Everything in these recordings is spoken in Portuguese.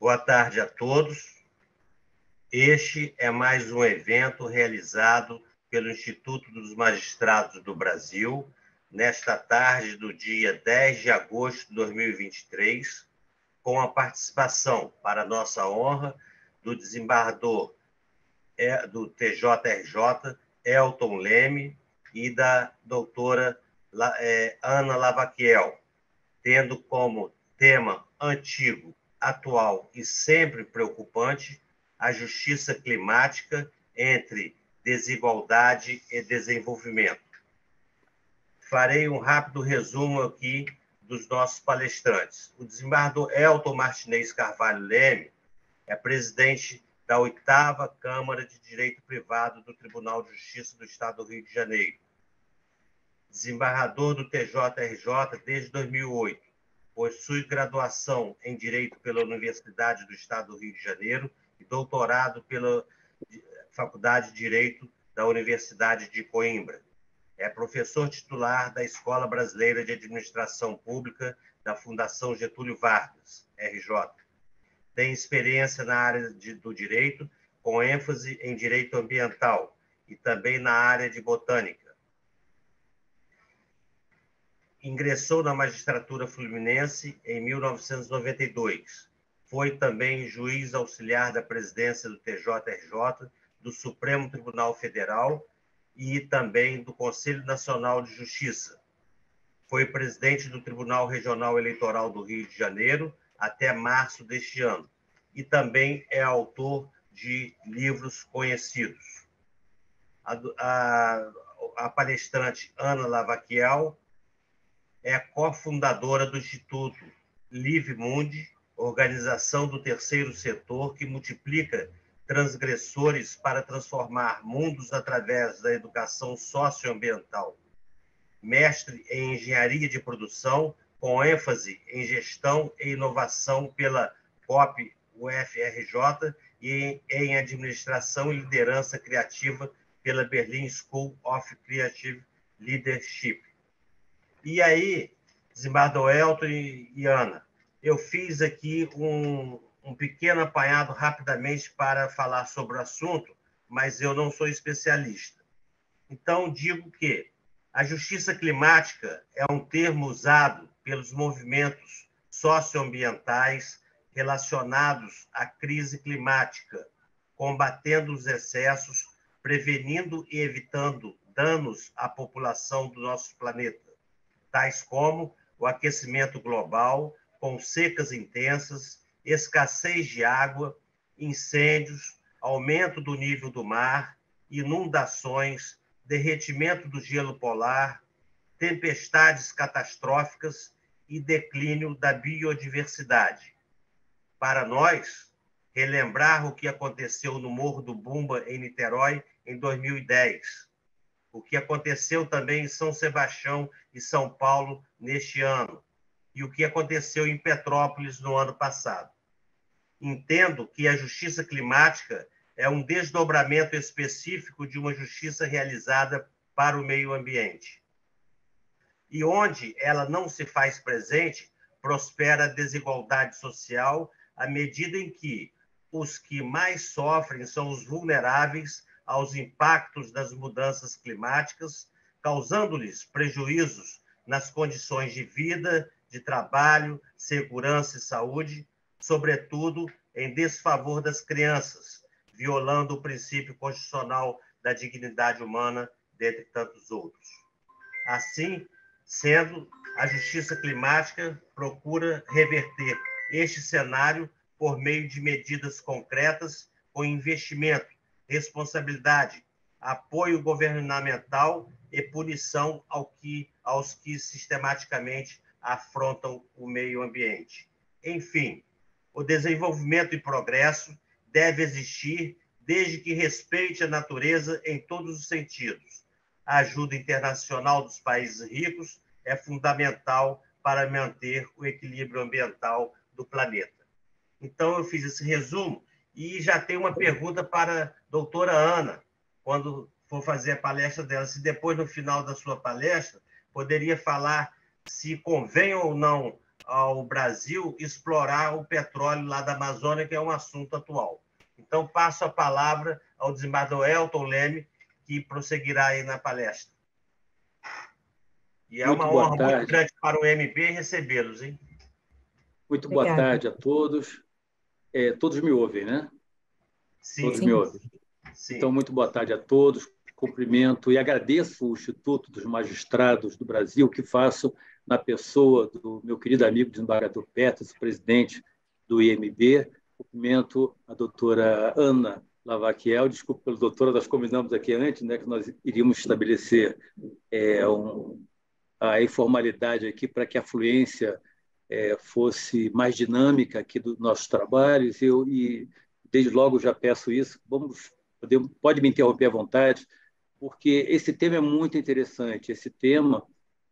Boa tarde a todos. Este é mais um evento realizado pelo Instituto dos Magistrados do Brasil, nesta tarde do dia 10 de agosto de 2023, com a participação, para nossa honra, do desembargador do TJRJ, Elton Leme, e da doutora Ana Lavaquiel, tendo como tema antigo, atual e sempre preocupante a justiça climática entre desigualdade e desenvolvimento. Farei um rápido resumo aqui dos nossos palestrantes. O desembargador Elton Martinez Carvalho Leme é presidente da 8ª Câmara de Direito Privado do Tribunal de Justiça do Estado do Rio de Janeiro. Desembargador do TJRJ desde 2008. Possui graduação em Direito pela Universidade do Estado do Rio de Janeiro e doutorado pela Faculdade de Direito da Universidade de Coimbra. É professor titular da Escola Brasileira de Administração Pública da Fundação Getúlio Vargas, RJ. Tem experiência na área do direito, com ênfase em direito ambiental e também na área de botânica. Ingressou na magistratura fluminense em 1992. Foi também juiz auxiliar da presidência do TJRJ, do Supremo Tribunal Federal e também do Conselho Nacional de Justiça. Foi presidente do Tribunal Regional Eleitoral do Rio de Janeiro até março deste ano e também é autor de livros conhecidos. A palestrante Ana Lavaquiel é cofundadora do Instituto Live Mundi, organização do terceiro setor que multiplica transgressores para transformar mundos através da educação socioambiental. Mestre em engenharia de produção, com ênfase em gestão e inovação pela POP UFRJ e em administração e liderança criativa pela Berlin School of Creative Leadership. E aí, desembargador Elton e Ana, eu fiz aqui um pequeno apanhado rapidamente para falar sobre o assunto, mas eu não sou especialista. Então, digo que a justiça climática é um termo usado pelos movimentos socioambientais relacionados à crise climática, combatendo os excessos, prevenindo e evitando danos à população do nosso planeta, tais como o aquecimento global, com secas intensas, escassez de água, incêndios, aumento do nível do mar, inundações, derretimento do gelo polar, tempestades catastróficas e declínio da biodiversidade. Para nós, relembrar o que aconteceu no Morro do Bumba, em Niterói, em 2010, o que aconteceu também em São Sebastião e São Paulo neste ano, e o que aconteceu em Petrópolis no ano passado. Entendo que a justiça climática é um desdobramento específico de uma justiça realizada para o meio ambiente. E onde ela não se faz presente, prospera a desigualdade social à medida em que os que mais sofrem são os vulneráveis aos impactos das mudanças climáticas, causando-lhes prejuízos nas condições de vida, de trabalho, segurança e saúde, sobretudo em desfavor das crianças, violando o princípio constitucional da dignidade humana, dentre tantos outros. Assim sendo, a justiça climática procura reverter este cenário por meio de medidas concretas com investimento, responsabilidade, apoio governamental e punição aos que sistematicamente afrontam o meio ambiente. Enfim, o desenvolvimento e progresso deve existir desde que respeite a natureza em todos os sentidos. A ajuda internacional dos países ricos é fundamental para manter o equilíbrio ambiental do planeta. Então, eu fiz esse resumo e já tenho uma pergunta para a doutora Ana, quando for fazer a palestra dela. Se depois, no final da sua palestra, poderia falar se convém ou não ao Brasil explorar o petróleo lá da Amazônia, que é um assunto atual. Então, passo a palavra ao desembargador Elton Leme, que prosseguirá aí na palestra. E é Muito uma boa honra tarde. muito grande para o MB recebê-los, hein? Muito boa tarde a todos. Todos me ouvem, né? Sim. Todos me ouvem. Sim. Então, muito boa tarde a todos. Cumprimento e agradeço o Instituto dos Magistrados do Brasil, que faço na pessoa do meu querido amigo desembargador Peters, presidente do IMB. Cumprimento a doutora Ana Lavaquiel. Desculpe pelo doutora, nós combinamos aqui antes, né, que nós iríamos estabelecer a informalidade aqui para que a fluência fosse mais dinâmica aqui dos nossos trabalhos. E desde logo já peço isso. Pode me interromper à vontade, porque esse tema é muito interessante. Esse tema,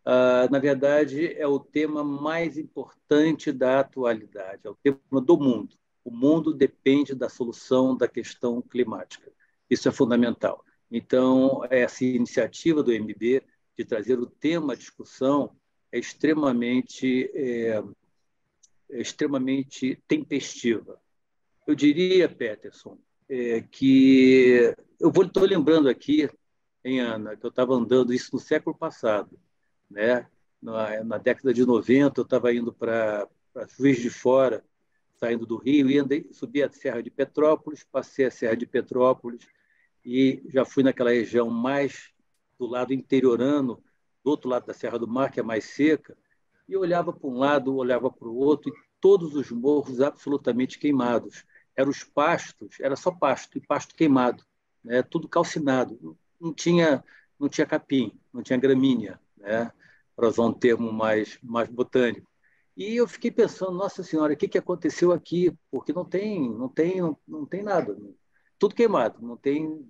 na verdade, é o tema mais importante da atualidade, é o tema do mundo. O mundo depende da solução da questão climática. Isso é fundamental. Então, essa iniciativa do MB de trazer o tema à discussão é extremamente tempestiva. Eu diria, Peterson, que estou lembrando aqui, hein, Ana, que eu estava andando isso no século passado, né? Na década de 90, eu estava indo para Juiz de Fora, saindo do Rio, subi a Serra de Petrópolis, passei a Serra de Petrópolis e já fui naquela região mais do lado interiorano, do outro lado da Serra do Mar, que é mais seca, e eu olhava para um lado, olhava para o outro, e todos os morros absolutamente queimados. Eram os pastos, era só pasto, e pasto queimado, né? Tudo calcinado. Não tinha capim, não tinha gramínea, né? Para usar um termo mais botânico. E eu fiquei pensando, nossa senhora, o que aconteceu aqui? Porque não tem nada, tudo queimado, não tem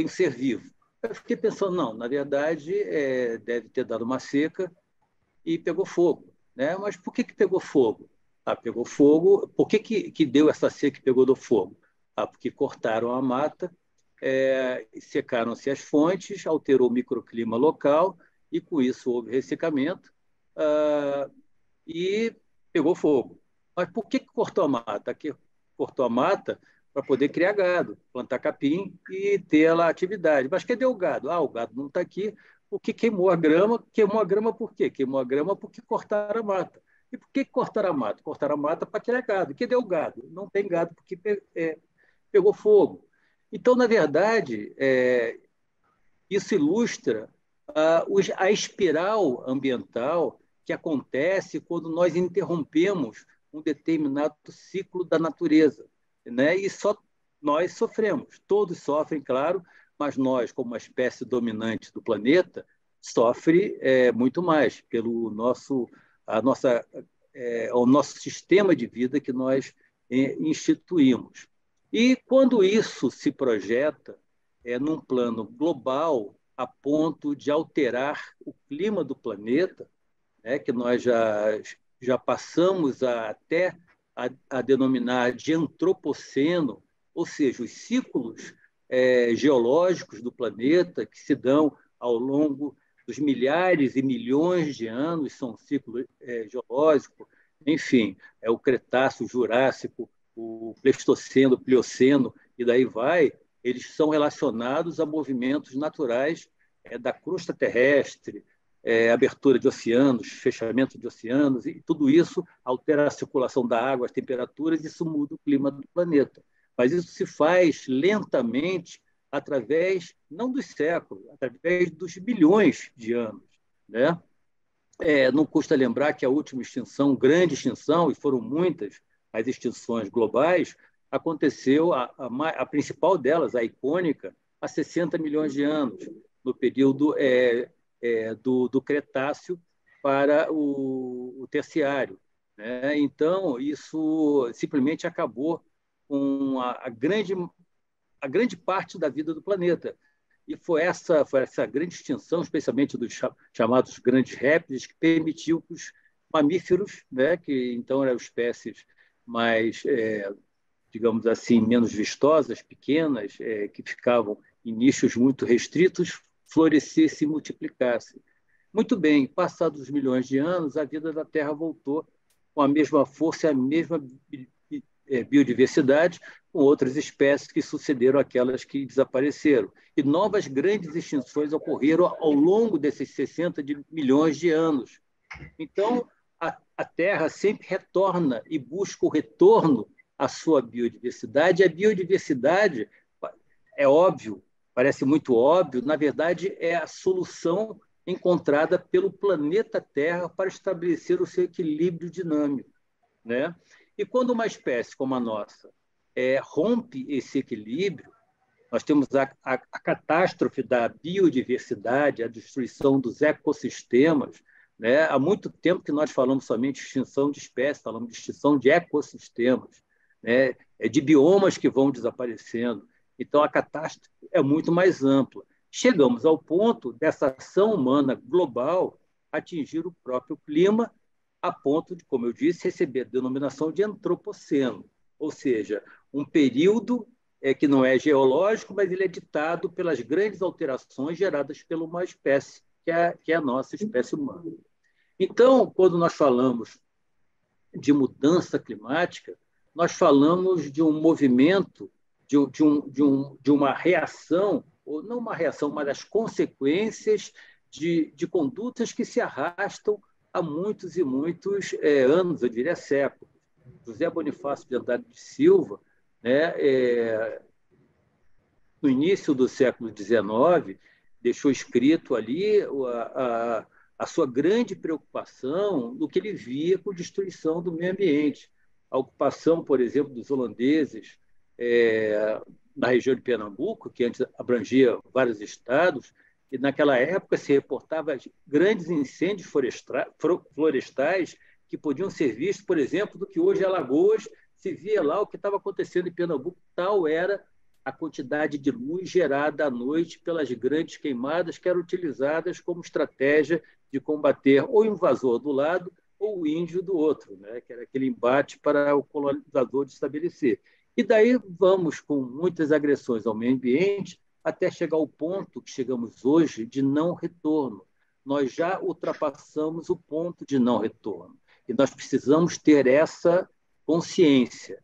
ser vivo. Eu fiquei pensando, não, na verdade, deve ter dado uma seca e pegou fogo, né? Mas por que pegou fogo? Pegou fogo. Por que deu essa seca e pegou do fogo? Porque cortaram a mata, secaram-se as fontes, alterou o microclima local e com isso houve ressecamento e pegou fogo. Mas por que cortou a mata? Cortou a mata para poder criar gado, plantar capim e ter lá atividade. Mas cadê o gado? O gado não está aqui porque queimou a grama. Queimou a grama por quê? Queimou a grama porque cortaram a mata. E por que cortaram a mata? Cortaram a mata para criar gado. Cadê o gado? Não tem gado porque pegou fogo. Então, na verdade, isso ilustra a espiral ambiental que acontece quando nós interrompemos um determinado ciclo da natureza, né? E só nós sofremos. Todos sofrem, claro, mas nós, como uma espécie dominante do planeta, sofre muito mais pelo o nosso sistema de vida que nós instituímos. E quando isso se projeta num plano global, a ponto de alterar o clima do planeta, né, que nós já passamos até a denominar de antropoceno, ou seja, os ciclos geológicos do planeta que se dão ao longo dos milhares e milhões de anos, são ciclos geológicos, enfim, o Cretáceo, o Jurássico, o Pleistoceno, o Plioceno, e daí vai. Eles são relacionados a movimentos naturais da crosta terrestre, abertura de oceanos, fechamento de oceanos, e tudo isso altera a circulação da água, as temperaturas, e isso muda o clima do planeta. Mas isso se faz lentamente através, não dos séculos, através dos bilhões de anos, né? Não custa lembrar que a última extinção, grande extinção, e foram muitas as extinções globais, aconteceu, a principal delas, a icônica, há 60 milhões de anos, no período do Cretáceo para o Terciário, né? Então, isso simplesmente acabou com a grande parte da vida do planeta. E foi essa grande extinção, especialmente dos chamados grandes répteis, que permitiu que os mamíferos, né, que então eram espécies mais, digamos assim, menos vistosas, pequenas, que ficavam em nichos muito restritos, florescessem e multiplicassem. Muito bem, passados os milhões de anos, a vida da Terra voltou com a mesma força e a mesma biodiversidade, com outras espécies que sucederam aquelas que desapareceram. E novas grandes extinções ocorreram ao longo desses 60 milhões de anos. Então, a Terra sempre retorna e busca o retorno à sua biodiversidade. A biodiversidade, é óbvio, parece muito óbvio, na verdade, é a solução encontrada pelo planeta Terra para estabelecer o seu equilíbrio dinâmico, né? E quando uma espécie como a nossa rompe esse equilíbrio, nós temos a catástrofe da biodiversidade, a destruição dos ecossistemas, né? Há muito tempo que nós falamos somente de extinção de espécies, falamos de extinção de ecossistemas, né? De biomas que vão desaparecendo. Então, a catástrofe é muito mais ampla. Chegamos ao ponto dessa ação humana global atingir o próprio clima, a ponto de, como eu disse, receber a denominação de antropoceno, ou seja, um período que não é geológico, mas ele é ditado pelas grandes alterações geradas por uma espécie, que é a nossa espécie humana. Então, quando nós falamos de mudança climática, nós falamos de um movimento, de uma reação, ou não uma reação, mas as consequências de condutas que se arrastam há muitos e muitos anos, eu diria séculos. José Bonifácio de Andrade de Silva, né, no início do século XIX, deixou escrito ali a sua grande preocupação no que ele via com destruição do meio ambiente. A ocupação, por exemplo, dos holandeses na região de Pernambuco, que antes abrangia vários estados, e naquela época se reportava grandes incêndios florestais que podiam ser vistos, por exemplo, do que hoje é Alagoas, se via lá o que estava acontecendo em Pernambuco, tal era a quantidade de luz gerada à noite pelas grandes queimadas que eram utilizadas como estratégia de combater ou o invasor do lado ou o índio do outro, né? Que era aquele embate para o colonizador de estabelecer. E daí vamos com muitas agressões ao meio ambiente até chegar ao ponto que chegamos hoje de não retorno. Nós já ultrapassamos o ponto de não retorno. E nós precisamos ter essa consciência.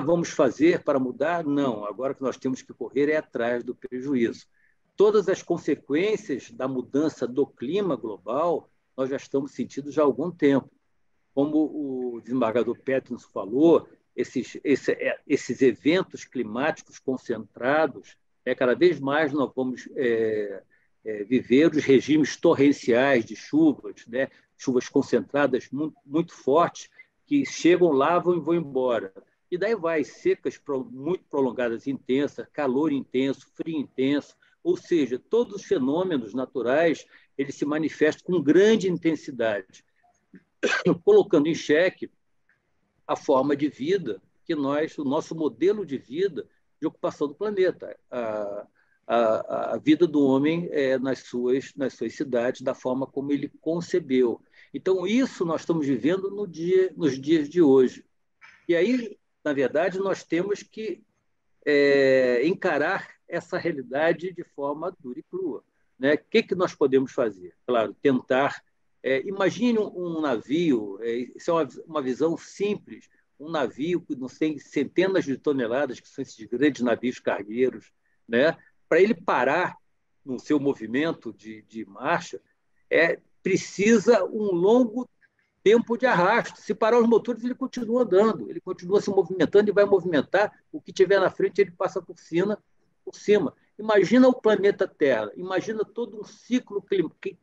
Vamos fazer para mudar? Não. Agora o que nós temos que correr é atrás do prejuízo. Todas as consequências da mudança do clima global nós já estamos sentindo já há algum tempo. Como o desembargador Petros falou, esses eventos climáticos concentrados, cada vez mais nós vamos viver os regimes torrenciais de chuvas, né? Chuvas concentradas muito, muito fortes, que chegam, lavam e vão embora. E daí vai secas muito prolongadas, intensas, calor intenso, frio intenso, ou seja, todos os fenômenos naturais eles se manifestam com grande intensidade, colocando em xeque a forma de vida que o nosso modelo de vida de ocupação do planeta, a vida do homem nas suas cidades, da forma como ele concebeu. Então, isso nós estamos vivendo nos dias de hoje. E aí, na verdade, nós temos que encarar essa realidade de forma dura e crua, né? O que nós podemos fazer? Claro, tentar. Imagine um navio, isso é uma visão simples, um navio que não tem centenas de toneladas, que são esses grandes navios cargueiros, né? Para ele parar no seu movimento de marcha, precisa um longo tempo de arrasto. Se parar os motores, ele continua andando, ele continua se movimentando e vai movimentar. O que tiver na frente, ele passa por cima. Imagina o planeta Terra, imagina todo um ciclo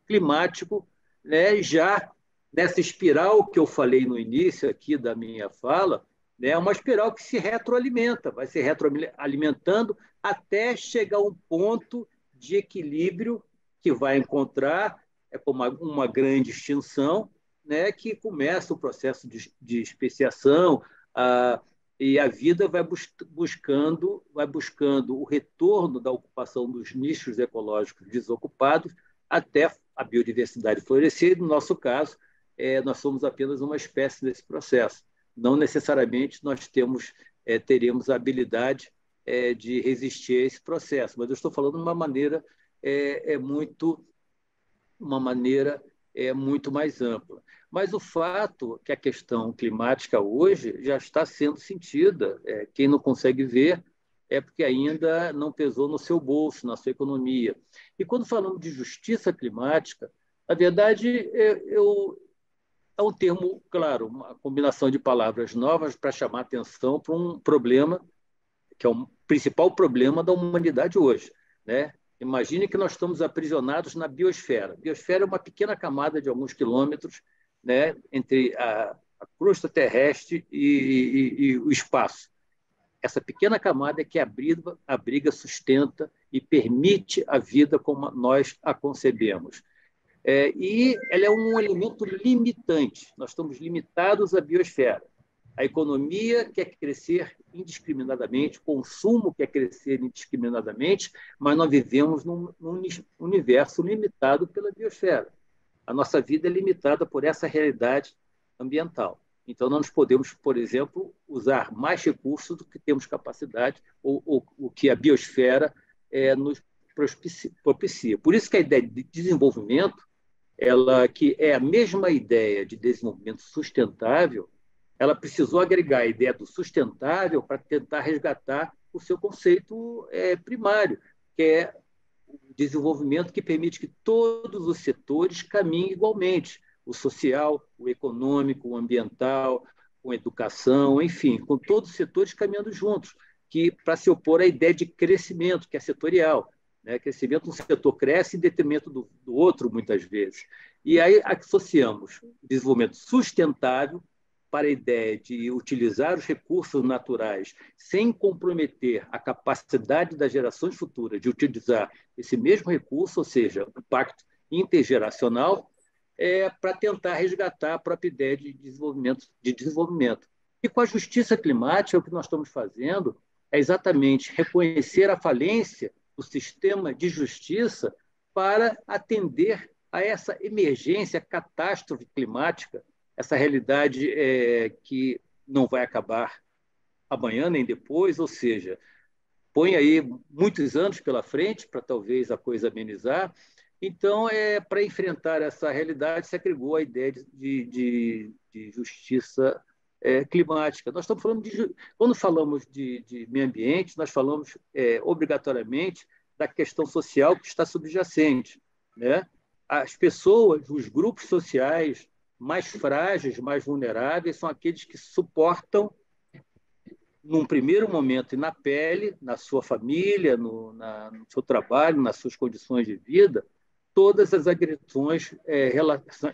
climático, né, já nessa espiral que eu falei no início aqui da minha fala, né, uma espiral que se retroalimenta, vai se retroalimentando até chegar a um ponto de equilíbrio que vai encontrar como uma grande extinção, né, que começa o processo de especiação, e a vida vai buscando o retorno da ocupação dos nichos ecológicos desocupados até a biodiversidade florescer. No nosso caso, nós somos apenas uma espécie desse processo. Não necessariamente nós teremos a habilidade de resistir a esse processo, mas eu estou falando de uma maneira muito uma maneira muito mais ampla. Mas o fato é que a questão climática hoje já está sendo sentida. Quem não consegue ver é porque ainda não pesou no seu bolso, na sua economia. E quando falamos de justiça climática, a verdade é um termo, claro, uma combinação de palavras novas para chamar atenção para um problema que é o principal problema da humanidade hoje, né? Imagine que nós estamos aprisionados na biosfera. A biosfera é uma pequena camada de alguns quilômetros, né, entre a crosta terrestre e o espaço. Essa pequena camada é que abriga, sustenta e permite a vida como nós a concebemos. E ela é um elemento limitante. Nós estamos limitados à biosfera. A economia quer crescer indiscriminadamente, o consumo quer crescer indiscriminadamente, mas nós vivemos num universo limitado pela biosfera. A nossa vida é limitada por essa realidade ambiental. Então, nós podemos, por exemplo, usar mais recursos do que temos capacidade ou o que a biosfera nos propicia. Por isso que a ideia de desenvolvimento, que é a mesma ideia de desenvolvimento sustentável, ela precisou agregar a ideia do sustentável para tentar resgatar o seu conceito primário, que é o desenvolvimento que permite que todos os setores caminhem igualmente, o social, o econômico, o ambiental, com educação, enfim, com todos os setores caminhando juntos, que para se opor à ideia de crescimento, que é setorial. Né? Crescimento, um setor cresce em detrimento do outro, muitas vezes. E aí associamos desenvolvimento sustentável para a ideia de utilizar os recursos naturais sem comprometer a capacidade das gerações futuras de utilizar esse mesmo recurso, ou seja, o pacto intergeracional, para tentar resgatar a própria ideia de desenvolvimento. E com a justiça climática, o que nós estamos fazendo é exatamente reconhecer a falência do sistema de justiça para atender a essa emergência, catástrofe climática, essa realidade que não vai acabar amanhã nem depois, ou seja, põe aí muitos anos pela frente para talvez a coisa amenizar. Então, para enfrentar essa realidade, se agregou a ideia de justiça climática. Nós estamos falando quando falamos de meio ambiente, nós falamos obrigatoriamente da questão social que está subjacente, né? As pessoas, os grupos sociais mais frágeis, mais vulneráveis, são aqueles que suportam, num primeiro momento, e na pele, na sua família, no seu trabalho, nas suas condições de vida, todas as agressões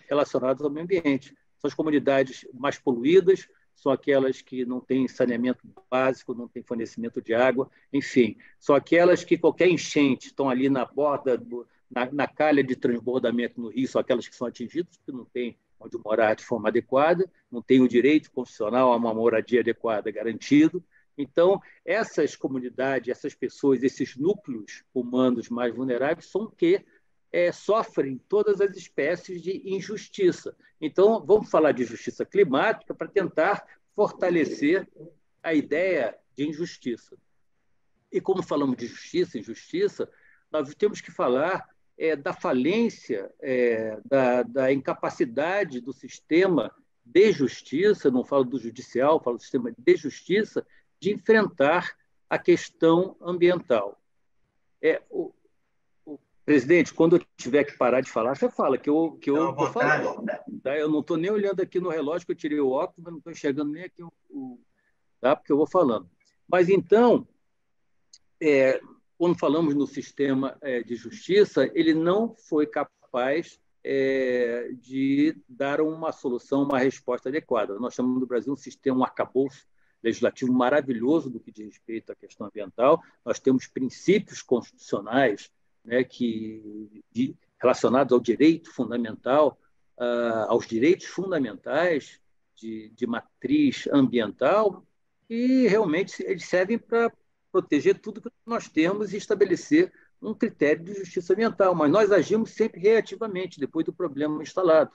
relacionadas ao meio ambiente. São as comunidades mais poluídas, são aquelas que não têm saneamento básico, não têm fornecimento de água, enfim, são aquelas que qualquer enchente estão ali na borda, na calha de transbordamento no rio, são aquelas que são atingidas, que não têm onde morar de forma adequada, não têm o direito constitucional a uma moradia adequada garantido. Então, essas comunidades, essas pessoas, esses núcleos humanos mais vulneráveis são que sofrem todas as espécies de injustiça. Então, vamos falar de justiça climática para tentar fortalecer a ideia de injustiça. E como falamos de justiça e injustiça, nós temos que falar da falência, da incapacidade do sistema de justiça, não falo do judicial, falo do sistema de justiça, de enfrentar a questão ambiental. Presidente, quando eu tiver que parar de falar, você fala que eu vou falar. Tá? Eu não estou nem olhando aqui no relógio, que eu tirei o óculos, mas não estou enxergando nem aqui tá? Porque eu vou falando. Mas, então, quando falamos no sistema de justiça, ele não foi capaz de dar uma solução, uma resposta adequada. Nós chamamos no Brasil um sistema, um arcabouço legislativo maravilhoso do que diz respeito à questão ambiental. Nós temos princípios constitucionais, né, relacionados ao direito fundamental, aos direitos fundamentais de matriz ambiental, e realmente eles servem para proteger tudo que nós temos e estabelecer um critério de justiça ambiental, mas nós agimos sempre reativamente, depois do problema instalado,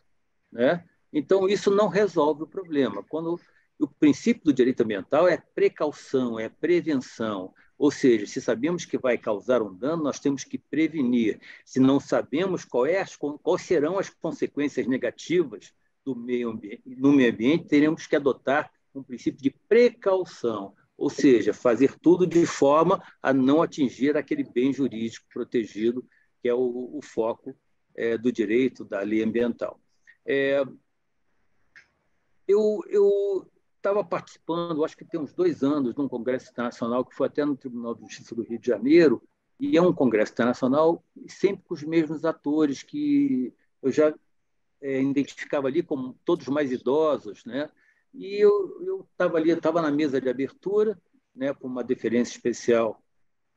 né? Então, isso não resolve o problema. Quando o princípio do direito ambiental é precaução, é prevenção. Ou seja, se sabemos que vai causar um dano, nós temos que prevenir. Se não sabemos quais serão as consequências negativas no meio ambiente, teremos que adotar um princípio de precaução, ou seja, fazer tudo de forma a não atingir aquele bem jurídico protegido, que é o foco do direito, da lei ambiental. Eu estava participando, acho que tem uns 2 anos, de um congresso internacional que foi até no Tribunal de Justiça do Rio de Janeiro, e é um congresso internacional sempre com os mesmos atores que eu já identificava ali como todos mais idosos, né? E eu estava ali, estava na mesa de abertura, né, com uma deferência especial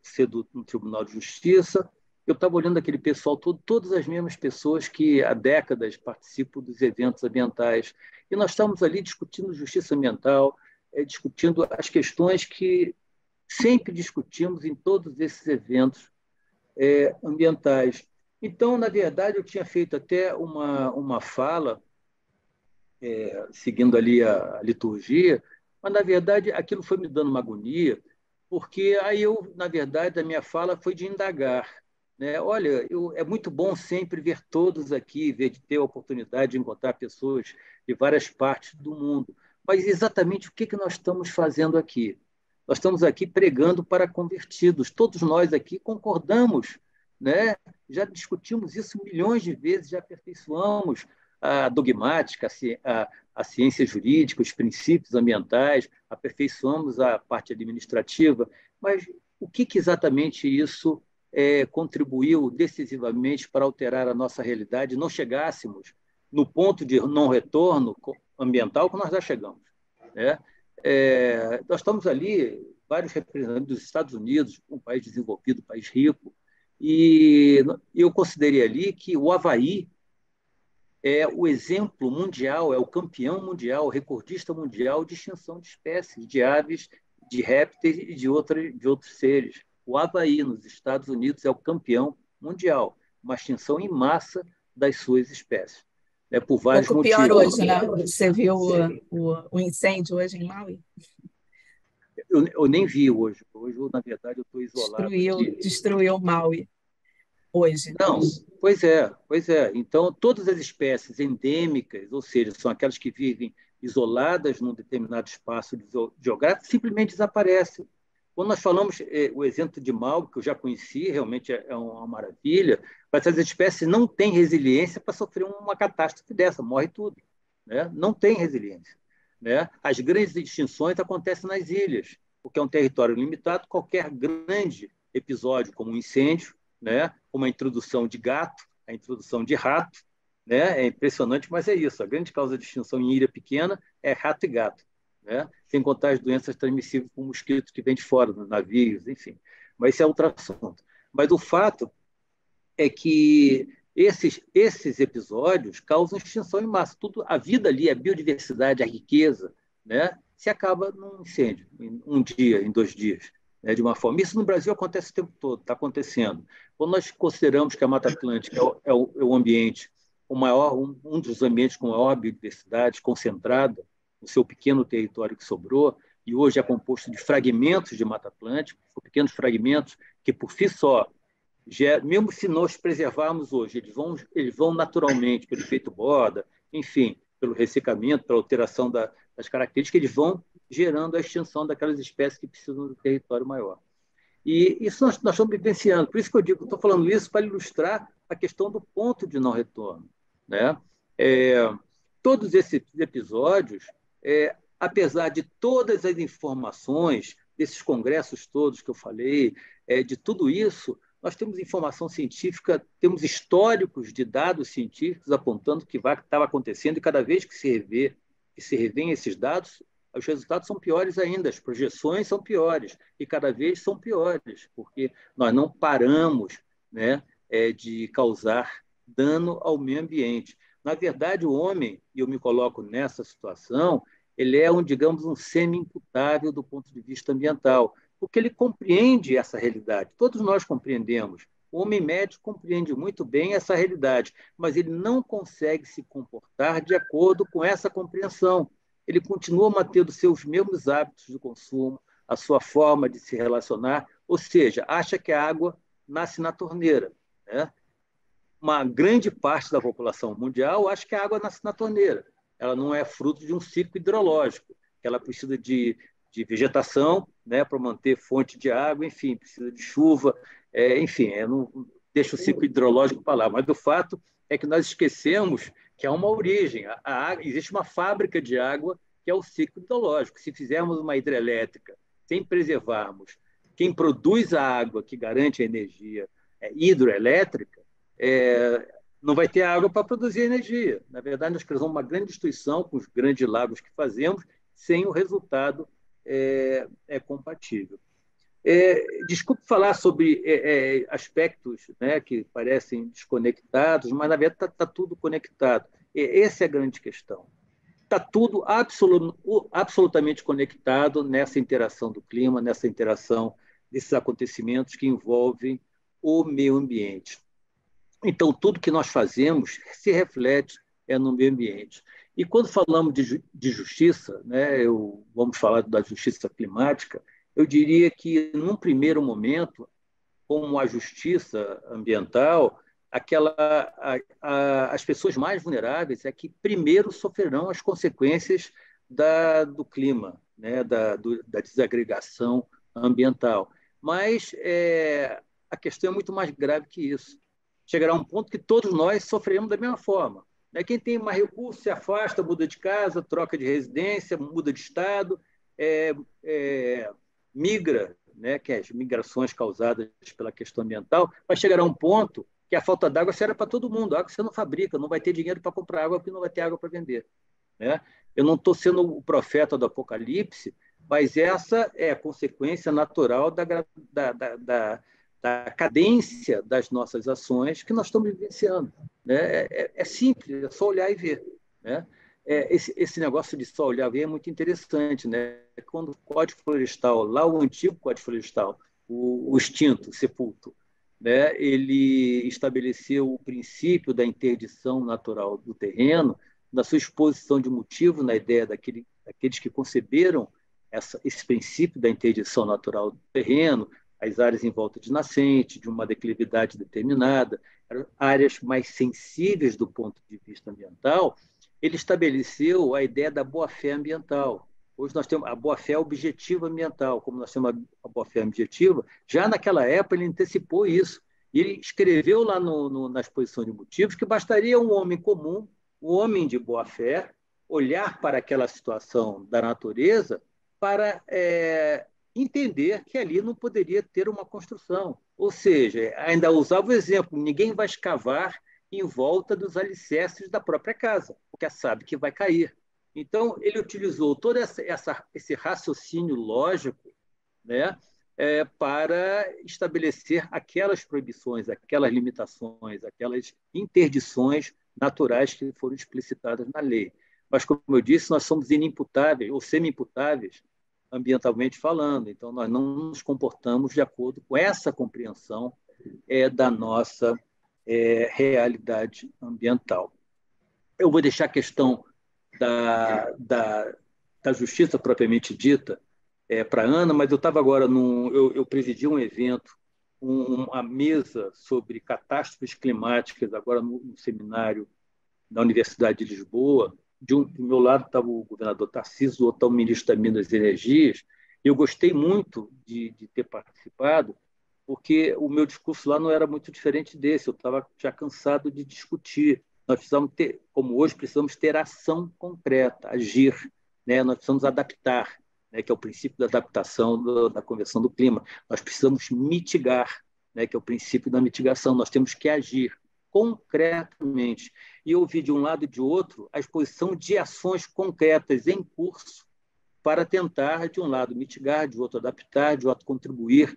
cedo no Tribunal de Justiça. Eu estava olhando aquele pessoal todo, todas as mesmas pessoas que há décadas participam dos eventos ambientais. E nós estamos ali discutindo justiça ambiental, discutindo as questões que sempre discutimos em todos esses eventos ambientais. Então, na verdade, eu tinha feito até uma fala, seguindo ali a liturgia, mas, na verdade, aquilo foi me dando uma agonia, porque aí eu, na verdade, a minha fala foi de indagar. Né? Olha, é muito bom sempre ver todos aqui, ver de ter a oportunidade de encontrar pessoas de várias partes do mundo. Mas exatamente o que nós estamos fazendo aqui? Nós estamos aqui pregando para convertidos. Todos nós aqui concordamos, né? Já discutimos isso milhões de vezes, já aperfeiçoamos a dogmática, a ciência jurídica, os princípios ambientais, aperfeiçoamos a parte administrativa, mas o que exatamente isso contribuiu decisivamente para alterar a nossa realidade, não chegássemos no ponto de não retorno ambiental que nós já chegamos, né? Nós estamos ali, vários representantes dos Estados Unidos, um país desenvolvido, um país rico, e eu considerei ali que o Havaí é o exemplo mundial, é o campeão mundial, o recordista mundial de extinção de espécies, de aves, de répteis e de outros seres. O Havaí, nos Estados Unidos, é o campeão mundial, uma extinção em massa das suas espécies, por vários pouco pior motivos. hoje, né? Você viu o incêndio hoje em Maui? Eu nem vi hoje. Hoje, na verdade, eu estou isolado. Destruiu Maui hoje. Não, pois é. Então, todas as espécies endêmicas, ou seja, são aquelas que vivem isoladas num determinado espaço geográfico, simplesmente desaparecem. Quando nós falamos o exemplo de Maui, que eu já conheci, realmente é uma maravilha, mas essas espécies não têm resiliência para sofrer uma catástrofe dessa, morre tudo, né? Não tem resiliência, né? As grandes extinções acontecem nas ilhas, porque é um território limitado, qualquer grande episódio, como um incêndio, né? Uma introdução de gato, a introdução de rato, né? É impressionante, mas é isso. A grande causa de extinção em ilha pequena é rato e gato, né? Sem contar as doenças transmissíveis por mosquitos que vêm de fora, dos navios, enfim. Mas isso é outro assunto. Mas o fato é que esses episódios causam extinção em massa. Tudo, a vida ali, a biodiversidade, a riqueza, né? Se acaba num incêndio, em um dia, em 2 dias, né? De uma forma. Isso no Brasil acontece o tempo todo, está acontecendo. Quando nós consideramos que a Mata Atlântica é o ambiente, um dos ambientes com maior biodiversidade concentrada, no seu pequeno território que sobrou, e hoje é composto de fragmentos de Mata Atlântica, pequenos fragmentos que, por si só, mesmo se nós preservarmos hoje, eles vão naturalmente, pelo efeito borda, enfim, pelo ressecamento, pela alteração das características, eles vão gerando a extinção daquelas espécies que precisam do território maior. E isso nós estamos vivenciando. Por isso que eu digo, estou falando isso para ilustrar a questão do ponto de não retorno, né? Todos esses episódios, apesar de todas as informações, desses congressos todos que eu falei, de tudo isso, nós temos informação científica, temos históricos de dados científicos apontando que estava acontecendo, e cada vez que se revêem esses dados, os resultados são piores ainda, as projeções são piores, e cada vez são piores, porque nós não paramos, né, de causar dano ao meio ambiente. Na verdade, o homem, e eu me coloco nessa situação, ele é digamos, um semi-imputável do ponto de vista ambiental, porque ele compreende essa realidade. Todos nós compreendemos. O homem médio compreende muito bem essa realidade, mas ele não consegue se comportar de acordo com essa compreensão. Ele continua mantendo seus mesmos hábitos de consumo, a sua forma de se relacionar ou seja, acha que a água nasce na torneira, né? Uma grande parte da população mundial acha que a água nasce na torneira. Ela não é fruto de um ciclo hidrológico, ela precisa de vegetação, né, para manter fonte de água, enfim, precisa de chuva, enfim, eu não deixo o ciclo hidrológico para lá, mas o fato é que nós esquecemos que há uma origem, existe uma fábrica de água que é o ciclo hidrológico. Se fizermos uma hidrelétrica sem preservarmos quem produz a água que garante a energia hidroelétrica, não vai ter água para produzir energia. Na verdade, nós criamos uma grande destruição com os grandes lagos que fazemos, sem o resultado compatível. Desculpe falar sobre aspectos, né, que parecem desconectados, mas, na verdade, está tudo conectado. Essa é a grande questão. Está tudo absolutamente conectado nessa interação do clima, nessa interação desses acontecimentos que envolvem o meio ambiente. Então, tudo que nós fazemos se reflete no meio ambiente. E quando falamos de justiça, né, vamos falar da justiça climática, eu diria que, num primeiro momento, como a justiça ambiental, as pessoas mais vulneráveis é que primeiro sofrerão as consequências do clima, né, da desagregação ambiental. Mas a questão é muito mais grave que isso. Chegará um ponto que todos nós sofreremos da mesma forma. Quem tem mais recursos se afasta, muda de casa, troca de residência, muda de estado, migra, né, que é as migrações causadas pela questão ambiental, vai chegar a um ponto que a falta d'água será para todo mundo. A água você não fabrica, não vai ter dinheiro para comprar água porque não vai ter água para vender, né? Eu não estou sendo o profeta do Apocalipse, mas essa é a consequência natural da cadência das nossas ações que nós estamos vivenciando, né? É simples, é só olhar e ver, né? Esse negócio de só olhar e ver é muito interessante, né? Quando o Código Florestal, lá o antigo Código Florestal, o extinto, o sepulto, né? Ele estabeleceu o princípio da interdição natural do terreno, na sua exposição de motivo, na ideia daqueles que conceberam esse princípio da interdição natural do terreno, as áreas em volta de nascente, de uma declividade determinada, áreas mais sensíveis do ponto de vista ambiental. Ele estabeleceu a ideia da boa-fé ambiental. Hoje nós temos a boa-fé objetiva ambiental, como nós temos a boa-fé objetiva. Já naquela época ele antecipou isso. E ele escreveu lá na exposição de motivos que bastaria um homem comum, um homem de boa-fé, olhar para aquela situação da natureza para entender que ali não poderia ter uma construção. Ou seja, ainda usava o exemplo, ninguém vai escavar em volta dos alicerces da própria casa, porque sabe que vai cair. Então, ele utilizou todo esse raciocínio lógico, né, para estabelecer aquelas proibições, aquelas limitações, aquelas interdições naturais que foram explicitadas na lei. Mas, como eu disse, nós somos inimputáveis ou semi-imputáveis ambientalmente falando, então nós não nos comportamos de acordo com essa compreensão da nossa realidade ambiental. Eu vou deixar a questão da justiça propriamente dita para a Ana, mas eu estava agora, eu presidi um evento, uma mesa sobre catástrofes climáticas, agora no seminário da Universidade de Lisboa. Do meu lado estava o governador Tarcísio, do outro estava o ministro das Minas e Energias. Eu gostei muito de ter participado, porque o meu discurso lá não era muito diferente desse. Eu estava já cansado de discutir. Nós precisamos ter, como hoje, precisamos ter ação concreta, agir, né? Nós precisamos adaptar, né? Que é o princípio da adaptação da Convenção do Clima. Nós precisamos mitigar, né? Que é o princípio da mitigação. Nós temos que agir concretamente. E ouvir de um lado e de outro a exposição de ações concretas em curso para tentar, de um lado, mitigar, de outro, adaptar, de outro, contribuir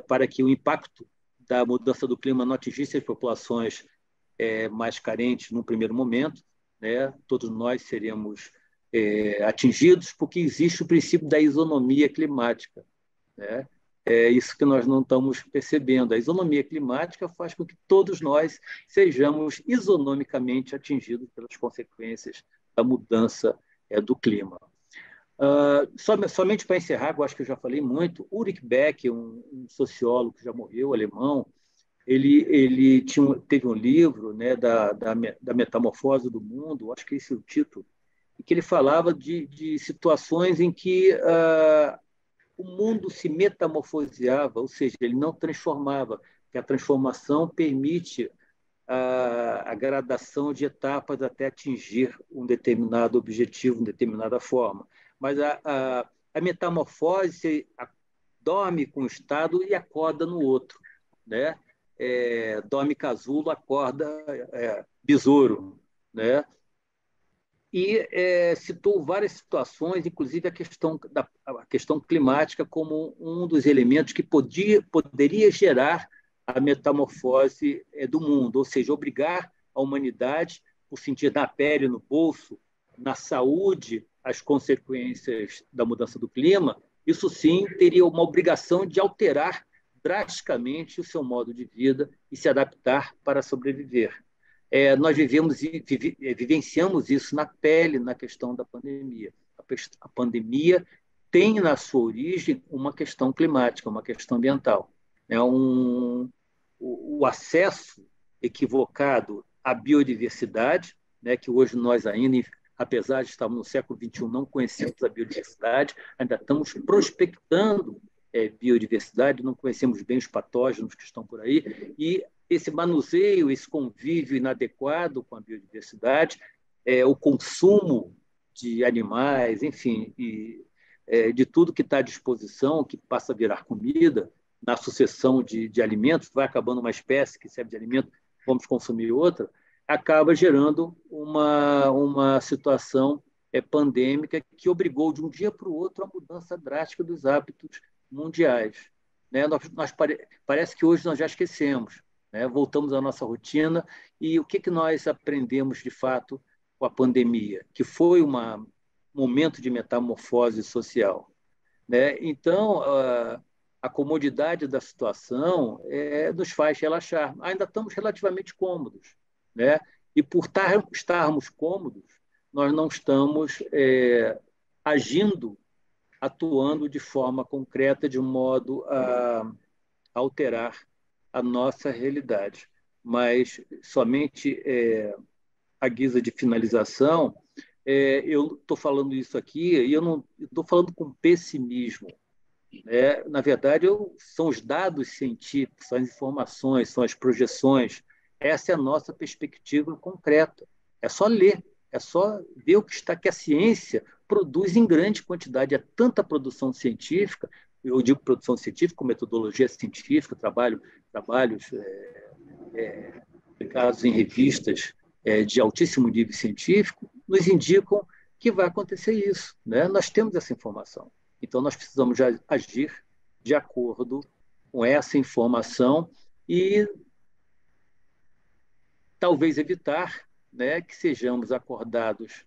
para que o impacto da mudança do clima não atingisse as populações mais carentes num primeiro momento, né? Todos nós seremos atingidos, porque existe o princípio da isonomia climática, né? É isso que nós não estamos percebendo. A isonomia climática faz com que todos nós sejamos isonomicamente atingidos pelas consequências da mudança do clima. Somente para encerrar, eu acho que eu já falei muito, Ulrich Beck, um sociólogo que já morreu, alemão, ele teve um livro, né, da metamorfose do mundo, acho que esse é o título, em que ele falava de situações em que o mundo se metamorfoseava, ou seja, ele não transformava, que a transformação permite a gradação de etapas até atingir um determinado objetivo, uma determinada forma. Mas a metamorfose dorme com um estado e acorda no outro, né? Dorme casulo, acorda besouro, né? E citou várias situações, inclusive a questão climática como um dos elementos que poderia gerar a metamorfose do mundo, ou seja, obrigar a humanidade, por sentir na pele, no bolso, na saúde, as consequências da mudança do clima. Isso sim teria uma obrigação de alterar drasticamente o seu modo de vida e se adaptar para sobreviver. Nós vivenciamos isso na pele na questão da pandemia. A pandemia tem na sua origem uma questão climática, uma questão ambiental. O acesso equivocado à biodiversidade, né, que hoje nós ainda, apesar de estarmos no século XXI, não conhecemos a biodiversidade, ainda estamos prospectando biodiversidade, não conhecemos bem os patógenos que estão por aí, e esse manuseio, esse convívio inadequado com a biodiversidade, o consumo de animais, enfim, de tudo que está à disposição, que passa a virar comida, na sucessão de alimentos, vai acabando uma espécie que serve de alimento, vamos consumir outra, acaba gerando uma situação pandêmica que obrigou de um dia para o outro a mudança drástica dos hábitos mundiais. Né? Parece que hoje nós já esquecemos, né? Voltamos à nossa rotina e o que nós aprendemos de fato com a pandemia, que foi um momento de metamorfose social, né? Então, a comodidade da situação nos faz relaxar. Ainda estamos relativamente cômodos, né? E por estarmos cômodos, nós não estamos atuando de forma concreta, de modo a alterar a nossa realidade. Mas, somente à guisa de finalização, eu estou falando isso aqui e eu não estou falando com pessimismo. Na verdade, são os dados científicos, são as informações, são as projeções. Essa é a nossa perspectiva concreta. É só ler, é só ver o que a ciência produz em grande quantidade. É tanta produção científica, eu digo produção científica com metodologia científica, trabalhos publicados em revistas de altíssimo nível científico, nos indicam que vai acontecer isso. Né? Nós temos essa informação. Então, nós precisamos agir de acordo com essa informação e talvez evitar, né, que sejamos acordados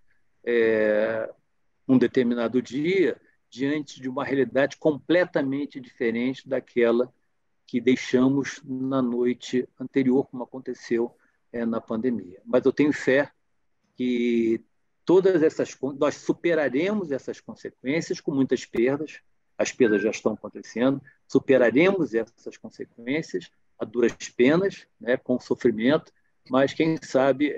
um determinado dia diante de uma realidade completamente diferente daquela que deixamos na noite anterior, como aconteceu na pandemia. Mas eu tenho fé que nós superaremos essas consequências com muitas perdas, as perdas já estão acontecendo, superaremos essas consequências a duras penas, né, com sofrimento, mas quem sabe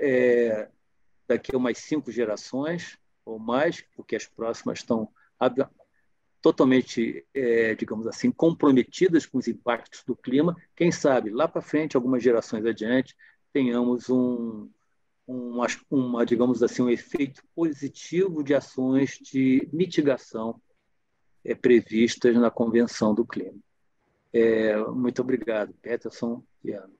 daqui a umas 5 gerações ou mais, porque as próximas estão totalmente, digamos assim, comprometidas com os impactos do clima, quem sabe lá para frente, algumas gerações adiante, tenhamos digamos assim, um efeito positivo de ações de mitigação previstas na Convenção do Clima. Muito obrigado, Peterson e Ana.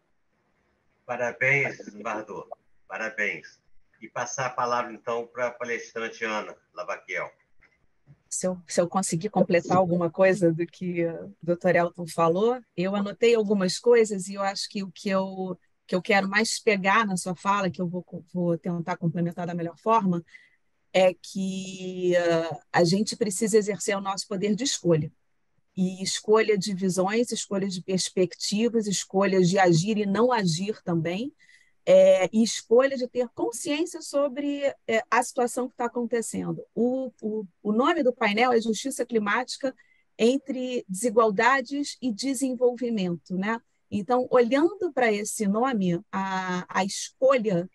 Parabéns, Bardot. Parabéns. E passar a palavra, então, para a palestrante Ana Lavaquiel. Se eu conseguir completar alguma coisa do que o Dr. Elton falou, eu anotei algumas coisas e eu acho que o que eu quero mais pegar na sua fala, que eu vou tentar complementar da melhor forma, é que a gente precisa exercer o nosso poder de escolha. E escolha de visões, escolha de perspectivas, escolhas de agir e não agir também, e escolha de ter consciência sobre a situação que está acontecendo. O nome do painel é Justiça Climática entre Desigualdades e Desenvolvimento, né? Então, olhando para esse nome, a escolha,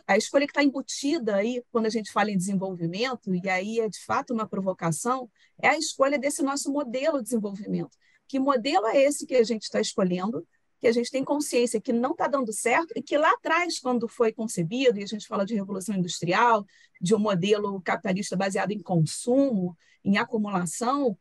a escolha que está embutida aí, quando a gente fala em desenvolvimento, e aí é de fato uma provocação, é a escolha desse nosso modelo de desenvolvimento. Que modelo é esse que a gente está escolhendo, que a gente tem consciência que não está dando certo e que lá atrás, quando foi concebido, e a gente fala de revolução industrial, de um modelo capitalista baseado em consumo, em acumulação,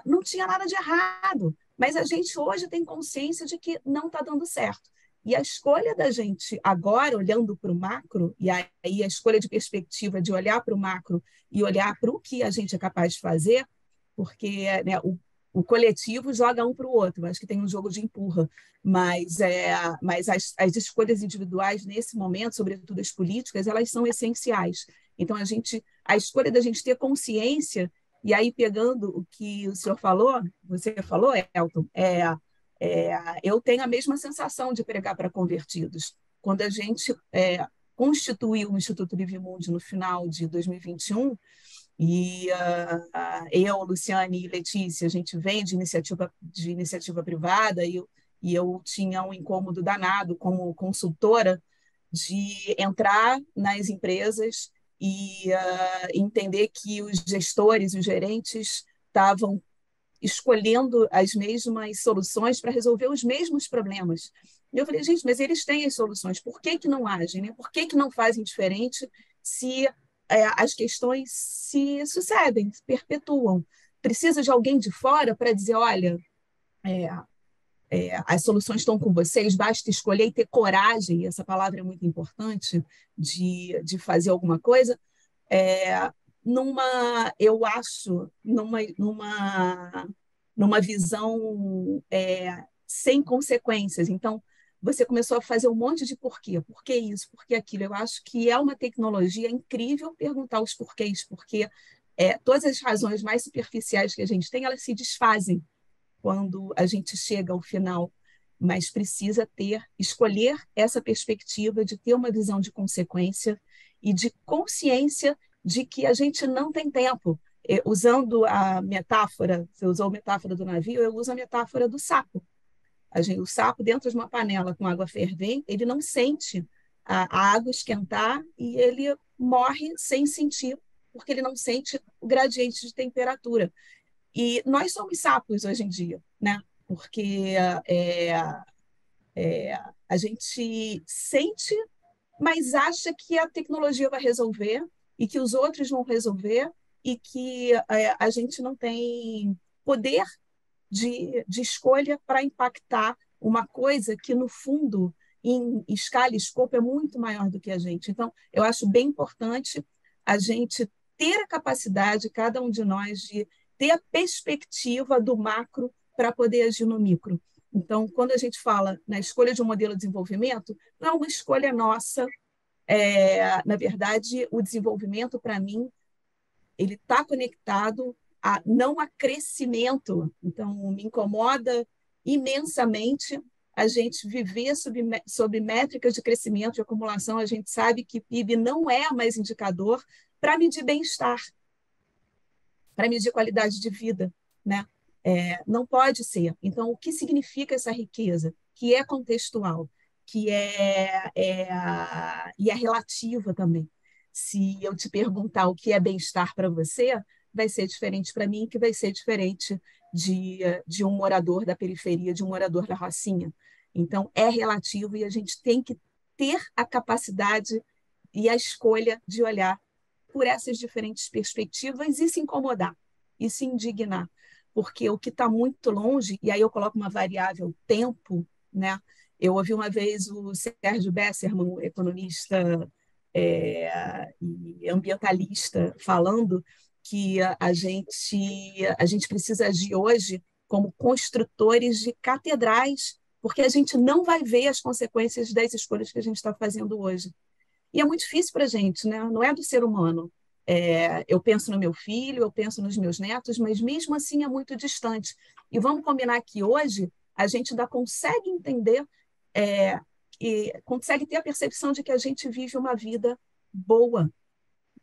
não tinha nada de errado, mas a gente hoje tem consciência de que não está dando certo. E a escolha da gente agora, olhando para o macro, e aí a escolha de perspectiva de olhar para o macro e olhar para o que a gente é capaz de fazer, porque né, o coletivo joga um para o outro, acho que tem um jogo de empurra, mas as escolhas individuais nesse momento, sobretudo as políticas, elas são essenciais. Então, a escolha da gente ter consciência, e aí pegando o que o senhor falou, você falou, Elton, eu tenho a mesma sensação de pregar para convertidos. Quando a gente constituiu o Instituto Livre Mundi no final de 2021, e eu, Luciane e Letícia, a gente vem de iniciativa privada, e eu tinha um incômodo danado como consultora de entrar nas empresas e entender que os gestores, os gerentes estavam escolhendo as mesmas soluções para resolver os mesmos problemas. E eu falei, gente, mas eles têm as soluções, por que que não agem? Né? Por que que não fazem diferente se as questões se sucedem, se perpetuam? Precisa de alguém de fora para dizer, olha, as soluções estão com vocês, basta escolher e ter coragem, essa palavra é muito importante, de fazer alguma coisa. Eu acho, numa visão sem consequências. Então, você começou a fazer um monte de porquê. Por que isso? Por que aquilo? Eu acho que é uma tecnologia incrível perguntar os porquês, porque todas as razões mais superficiais que a gente tem, elas se desfazem quando a gente chega ao final, mas precisa escolher essa perspectiva de ter uma visão de consequência e de consciência de que a gente não tem tempo. Usando a metáfora, você usou a metáfora do navio, eu uso a metáfora do sapo. O sapo, dentro de uma panela com água fervente, ele não sente a água esquentar e ele morre sem sentir, porque ele não sente o gradiente de temperatura. E nós somos sapos hoje em dia, né? Porque a gente sente, mas acha que a tecnologia vai resolver e que os outros vão resolver e que a gente não tem poder de escolha para impactar uma coisa que, no fundo, em escala e escopo, é muito maior do que a gente. Então, eu acho bem importante a gente ter a capacidade, cada um de nós, de ter a perspectiva do macro para poder agir no micro. Então, quando a gente fala na escolha de um modelo de desenvolvimento, não é uma escolha nossa. Na verdade, o desenvolvimento, para mim, ele está conectado não a crescimento. Então, me incomoda imensamente a gente viver sob métricas de crescimento, de acumulação. A gente sabe que PIB não é mais indicador para medir bem-estar, para medir qualidade de vida, né? Não pode ser. Então, o que significa essa riqueza? Que é contextual, que e é relativa também. Se eu te perguntar o que é bem-estar para você, vai ser diferente para mim, que vai ser diferente de um morador da periferia, de um morador da Rocinha. Então, é relativo e a gente tem que ter a capacidade e a escolha de olhar por essas diferentes perspectivas e se incomodar, e se indignar. Porque o que está muito longe, e aí eu coloco uma variável tempo, né? Eu ouvi uma vez o Sérgio Besserman, economista e ambientalista, falando que a gente precisa agir hoje como construtores de catedrais, porque a gente não vai ver as consequências das escolhas que a gente está fazendo hoje. E é muito difícil para a gente, né? Não é do ser humano. Eu penso no meu filho, eu penso nos meus netos, mas mesmo assim é muito distante. E vamos combinar que hoje a gente ainda consegue entender e consegue ter a percepção de que a gente vive uma vida boa.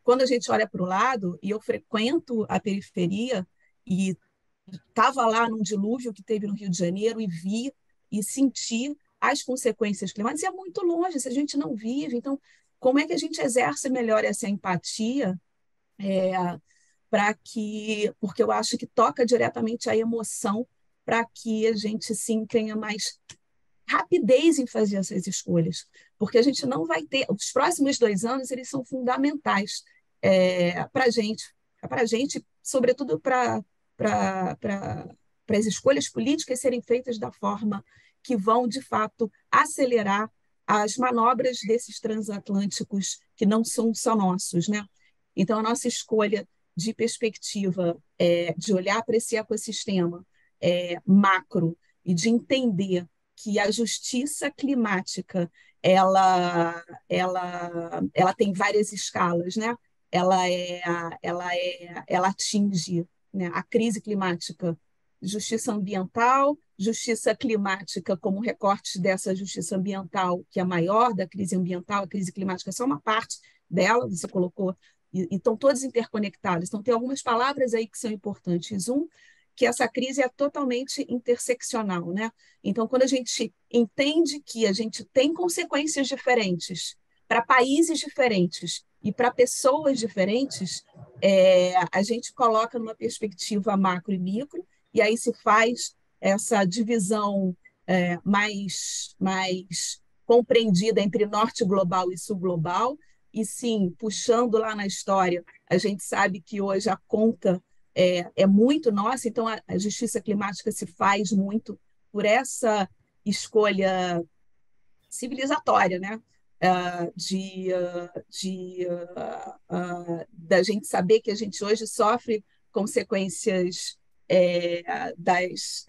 Quando a gente olha para o lado, e eu frequento a periferia, e estava lá num dilúvio que teve no Rio de Janeiro, e vi e senti as consequências climáticas, e é muito longe, se a gente não vive. Então, como é que a gente exerce melhor essa empatia porque eu acho que toca diretamente a emoção para que a gente sim tenha mais rapidez em fazer essas escolhas, porque a gente não vai ter. Os próximos 2 anos eles são fundamentais para a gente, sobretudo para as escolhas políticas serem feitas da forma que vão, de fato, acelerar as manobras desses transatlânticos que não são só nossos, né? Então, a nossa escolha de perspectiva de olhar para esse ecossistema macro e de entender que a justiça climática ela tem várias escalas, né? Ela atinge, né, a crise climática, justiça ambiental, justiça climática como recorte dessa justiça ambiental, que é maior da crise ambiental, a crise climática é só uma parte dela, você colocou, e estão todos interconectados. Então, tem algumas palavras aí que são importantes. Que essa crise é totalmente interseccional, né? Então, quando a gente entende que a gente tem consequências diferentes para países diferentes e para pessoas diferentes, a gente coloca numa perspectiva macro e micro, e aí se faz essa divisão mais compreendida entre norte global e sul global, e sim, puxando lá na história, a gente sabe que hoje a conta é muito nossa, então a justiça climática se faz muito por essa escolha civilizatória, né? Da gente saber que a gente hoje sofre consequências das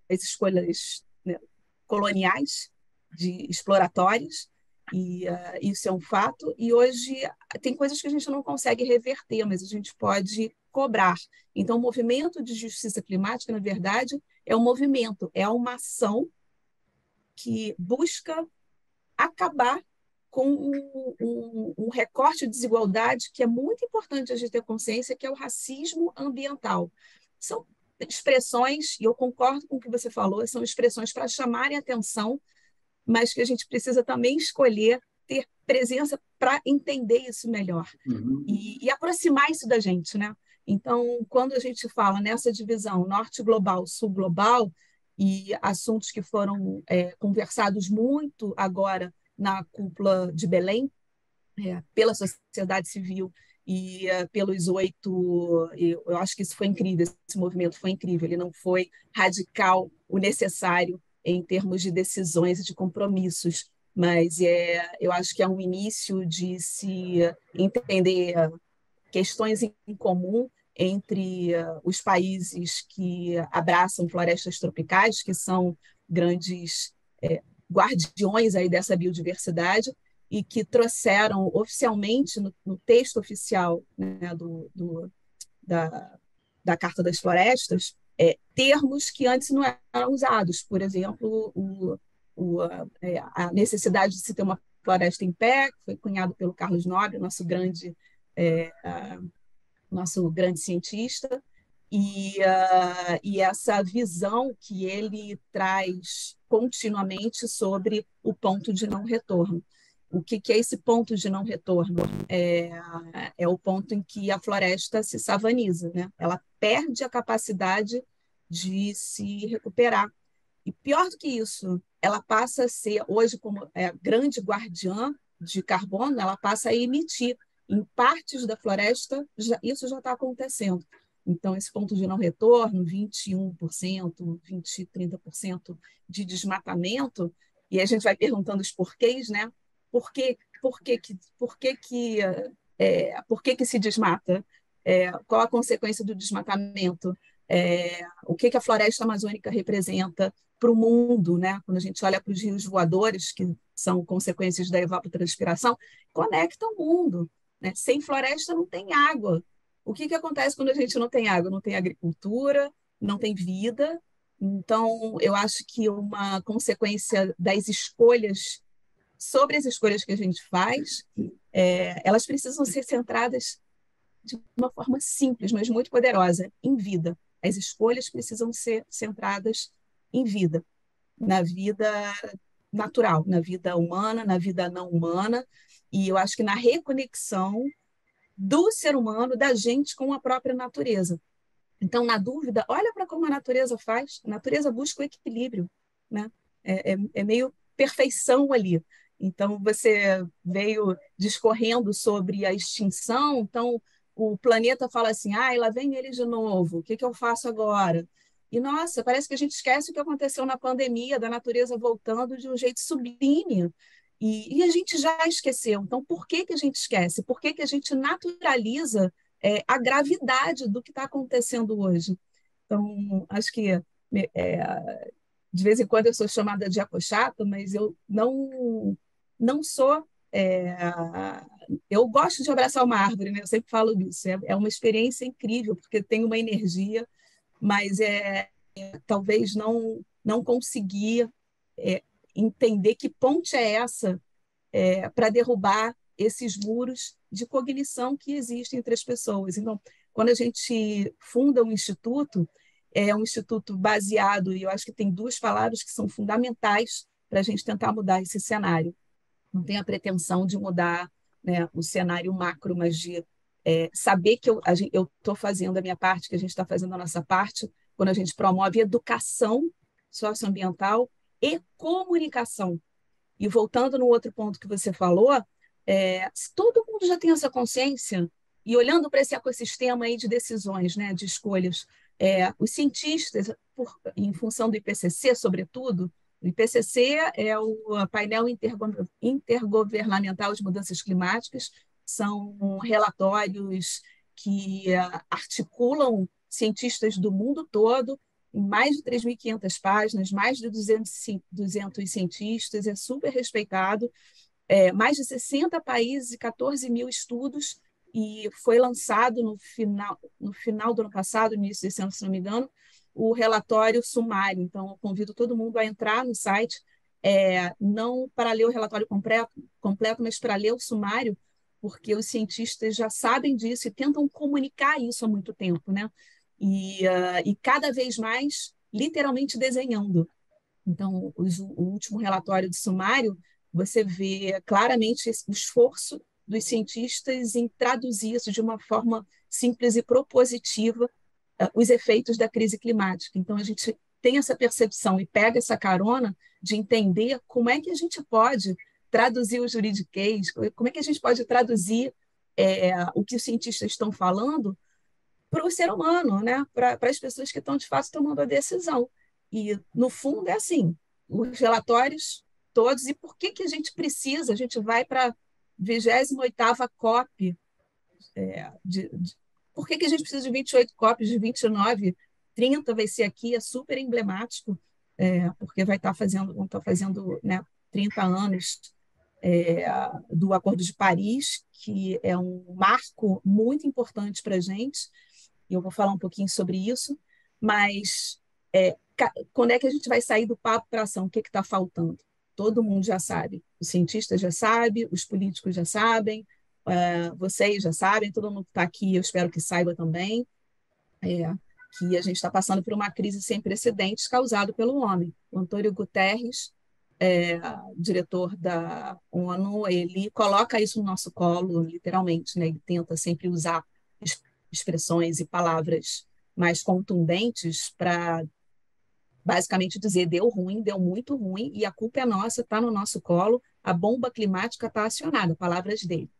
escolhas, né, coloniais, exploratórias, e isso é um fato. E hoje tem coisas que a gente não consegue reverter, mas a gente pode cobrar. Então, o movimento de justiça climática, na verdade, é um movimento, é uma ação que busca acabar com um recorte de desigualdade que é muito importante a gente ter consciência, que é o racismo ambiental. São expressões, e eu concordo com o que você falou, são expressões para chamarem atenção, mas que a gente precisa também escolher ter presença para entender isso melhor e aproximar isso da gente, né? Então, quando a gente fala nessa divisão norte global, sul global, e assuntos que foram conversados muito agora na cúpula de Belém, pela sociedade civil e pelos 8, eu acho que isso foi incrível, esse movimento foi incrível, ele não foi radical o necessário em termos de decisões e de compromissos, mas eu acho que é um início de se entender questões em comum entre os países que abraçam florestas tropicais, que são grandes guardiões aí dessa biodiversidade, e que trouxeram oficialmente no texto oficial, né, da Carta das Florestas, termos que antes não eram usados. Por exemplo, a necessidade de se ter uma floresta em pé, que foi cunhado pelo Carlos Nobre, nosso grande cientista, e essa visão que ele traz continuamente sobre o ponto de não retorno. O que é esse ponto de não retorno? É o ponto em que a floresta se savaniza, né? Ela perde a capacidade de se recuperar. E pior do que isso, ela passa a ser, hoje, como grande guardiã de carbono, ela passa a emitir. Em partes da floresta, isso já está acontecendo. Então, esse ponto de não retorno, 21%, 20%, 30% de desmatamento, e a gente vai perguntando os porquês, né? Por que se desmata? Qual a consequência do desmatamento? O que a floresta amazônica representa para o mundo, né? Quando a gente olha para os rios voadores, que são consequências da evapotranspiração, conecta o mundo, né? Sem floresta não tem água. O que acontece quando a gente não tem água? Não tem agricultura, não tem vida, Então, eu acho que uma consequência das escolhas, sobre as escolhas que a gente faz, elas precisam ser centradas de uma forma simples, mas muito poderosa, em vida. As escolhas precisam ser centradas em vida, na vida natural, na vida humana, na vida não humana, e eu acho que na reconexão do ser humano, da gente com a própria natureza. Então, na dúvida, olha para como a natureza faz. A natureza busca o equilíbrio, né? É meio perfeição ali. Então, você veio discorrendo sobre a extinção, então o planeta fala assim, lá vem ele de novo, o que que eu faço agora? E, nossa, parece que a gente esquece o que aconteceu na pandemia, da natureza voltando de um jeito sublime. E a gente já esqueceu. Então, por que que a gente esquece? Por que que a gente naturaliza a gravidade do que está acontecendo hoje? Então, acho que de vez em quando eu sou chamada de acochata, mas eu não sou. Eu gosto de abraçar uma árvore, né? Eu sempre falo disso. É uma experiência incrível, porque tem uma energia, mas talvez não conseguir entender que ponte é essa para derrubar esses muros de cognição que existem entre as pessoas. Então, quando a gente funda um instituto, é um instituto baseado, e eu acho que tem duas palavras que são fundamentais para a gente tentar mudar esse cenário. Não tem a pretensão de mudar, né, o cenário macro, mas de saber que eu estou fazendo a minha parte, que a gente está fazendo a nossa parte, quando a gente promove educação socioambiental e comunicação. E voltando no outro ponto que você falou, se todo mundo já tem essa consciência, e olhando para esse ecossistema aí de decisões, né, de escolhas, os cientistas, em função do IPCC, sobretudo, o IPCC é o painel intergovernamental de mudanças climáticas, são relatórios que articulam cientistas do mundo todo, em mais de 3.500 páginas, mais de 200 cientistas, é super respeitado, mais de 60 países e 14 mil estudos, e foi lançado no final do ano passado, no início desse ano, se não me engano, o relatório sumário. Então, eu convido todo mundo a entrar no site, não para ler o relatório completo, mas para ler o sumário, porque os cientistas já sabem disso e tentam comunicar isso há muito tempo, né? E cada vez mais, literalmente desenhando. Então, o último relatório de sumário, você vê claramente o esforço dos cientistas em traduzir isso de uma forma simples e propositiva, os efeitos da crise climática. Então, a gente tem essa percepção e pega essa carona de entender como é que a gente pode traduzir o juridiquês, como é que a gente pode traduzir o que os cientistas estão falando para o ser humano, né? Para as pessoas que estão, de fato, tomando a decisão. E, no fundo, é assim, os relatórios todos, e por que que a gente precisa? A gente vai para a 28ª COP, por que que a gente precisa de 28 COPs, de 29, 30 vai ser aqui, é super emblemático, porque vão estar fazendo, né, 30 anos do Acordo de Paris, que é um marco muito importante para a gente, e eu vou falar um pouquinho sobre isso, mas quando é que a gente vai sair do papo para a ação? O que está faltando? Todo mundo já sabe, os cientistas já sabem, os políticos já sabem, vocês já sabem, todo mundo que está aqui, eu espero que saiba também, que a gente está passando por uma crise sem precedentes causada pelo homem. O Antônio Guterres, diretor da ONU, ele coloca isso no nosso colo, literalmente, né? Ele tenta sempre usar expressões e palavras mais contundentes para basicamente dizer deu ruim, deu muito ruim, e a culpa é nossa, está no nosso colo, a bomba climática está acionada, palavras dele.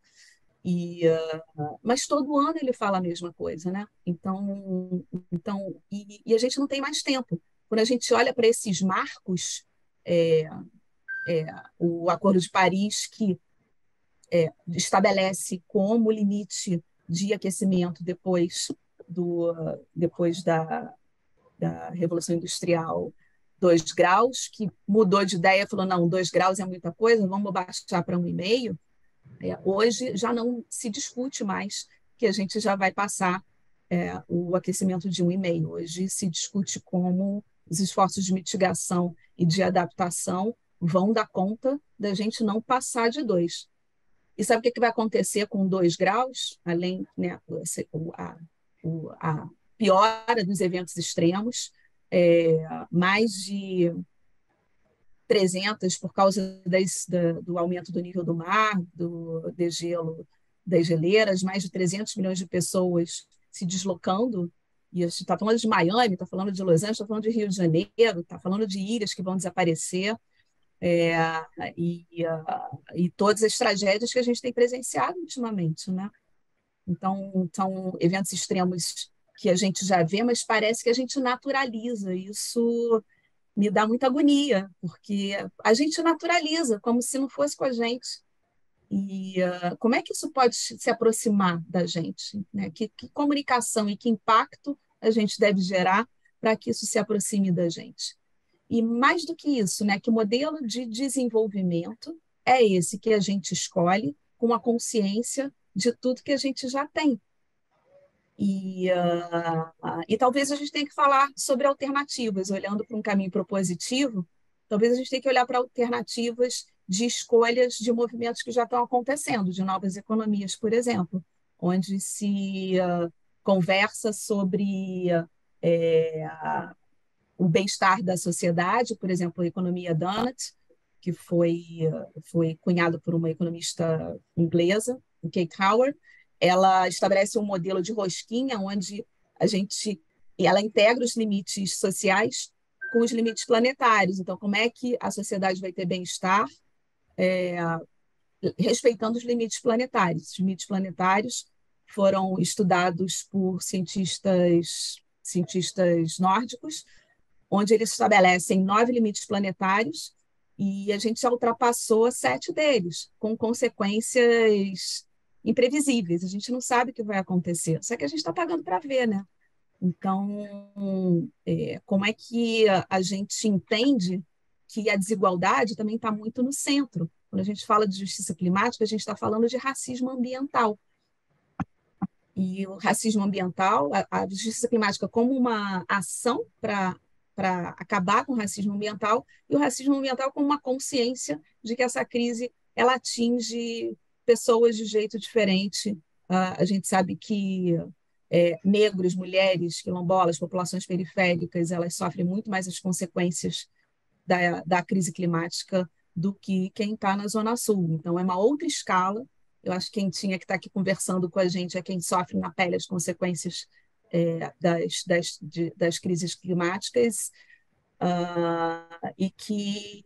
Mas todo ano ele fala a mesma coisa, né? Então e a gente não tem mais tempo. Quando a gente olha para esses marcos, o Acordo de Paris, que estabelece como limite de aquecimento depois da Revolução Industrial 2 graus, que mudou de ideia, falou, não, 2 graus é muita coisa, vamos baixar para 1,5. Hoje já não se discute mais que a gente já vai passar o aquecimento de 1,5. Hoje se discute como os esforços de mitigação e de adaptação vão dar conta da gente não passar de 2. E sabe o que vai acontecer com 2 graus? Além, né, a piora dos eventos extremos, mais de 300 por causa do aumento do nível do mar, do degelo das geleiras, mais de 300 milhões de pessoas se deslocando. E a gente está falando de Miami, está falando de Los Angeles, está falando de Rio de Janeiro, está falando de ilhas que vão desaparecer, é, e todas as tragédias que a gente tem presenciado ultimamente, né? Então, são eventos extremos que a gente já vê, mas parece que a gente naturaliza. Isso me dá muita agonia, porque a gente naturaliza, como se não fosse com a gente. E como é que isso pode se aproximar da gente? Né? Que comunicação e que impacto a gente deve gerar para que isso se aproxime da gente? E mais do que isso, né? Que modelo de desenvolvimento é esse que a gente escolhe com a consciência de tudo que a gente já tem? E talvez a gente tenha que falar sobre alternativas, olhando para um caminho propositivo, talvez a gente tenha que olhar para alternativas de escolhas de movimentos que já estão acontecendo, de novas economias, por exemplo, onde se conversa sobre o bem-estar da sociedade, por exemplo, a economia Donut, que foi cunhada por uma economista inglesa, Kate Howard. Ela estabelece um modelo de rosquinha onde ela integra os limites sociais com os limites planetários. Então, como é que a sociedade vai ter bem-estar respeitando os limites planetários? Os limites planetários foram estudados por cientistas nórdicos, onde eles estabelecem 9 limites planetários e a gente já ultrapassou 7 deles, com consequências imprevisíveis. A gente não sabe o que vai acontecer, só que a gente está pagando para ver, né? Então, como é que a gente entende que a desigualdade também está muito no centro? Quando a gente fala de justiça climática, a gente está falando de racismo ambiental. E o racismo ambiental, a justiça climática como uma ação para acabar com o racismo ambiental, e o racismo ambiental como uma consciência de que essa crise ela atinge pessoas de jeito diferente. A gente sabe que negros, mulheres, quilombolas, populações periféricas, elas sofrem muito mais as consequências da crise climática do que quem está na Zona Sul. Então, é uma outra escala. Eu acho que quem tinha que estar aqui conversando com a gente é quem sofre na pele as consequências das crises climáticas, e que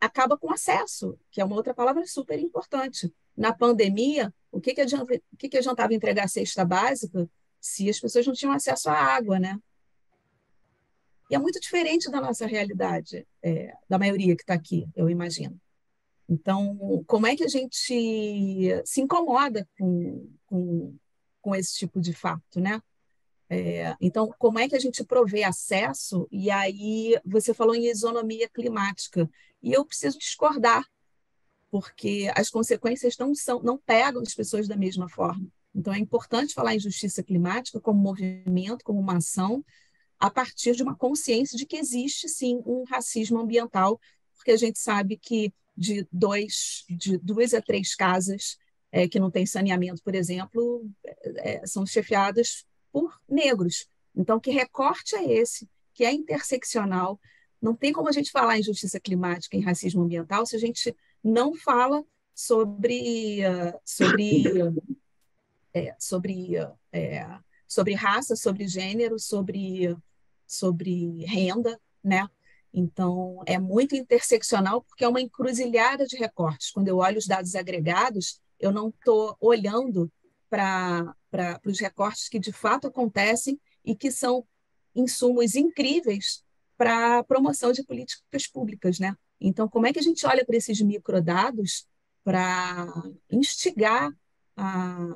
acaba com acesso, que é uma outra palavra super importante. Na pandemia, o que adiantava entregar a cesta básica se as pessoas não tinham acesso à água, né? E é muito diferente da nossa realidade, da maioria que está aqui, eu imagino. Então, como é que a gente se incomoda com esse tipo de fato, né? Então, como é que a gente provê acesso? E aí, você falou em isonomia climática, e eu preciso discordar, porque as consequências não pegam as pessoas da mesma forma. Então, é importante falar em justiça climática como movimento, como uma ação, a partir de uma consciência de que existe, sim, um racismo ambiental, porque a gente sabe que de 2 a 3 casas que não têm saneamento, por exemplo, são chefiadas por negros. Então, que recorte é esse, que é interseccional? Não tem como a gente falar em justiça climática, em racismo ambiental, se a gente não fala sobre raça, sobre gênero, sobre renda, né? Então, é muito interseccional porque é uma encruzilhada de recortes. Quando eu olho os dados agregados, eu não estou olhando para os recortes que de fato acontecem e que são insumos incríveis para a promoção de políticas públicas, né? Então, como é que a gente olha para esses microdados para instigar a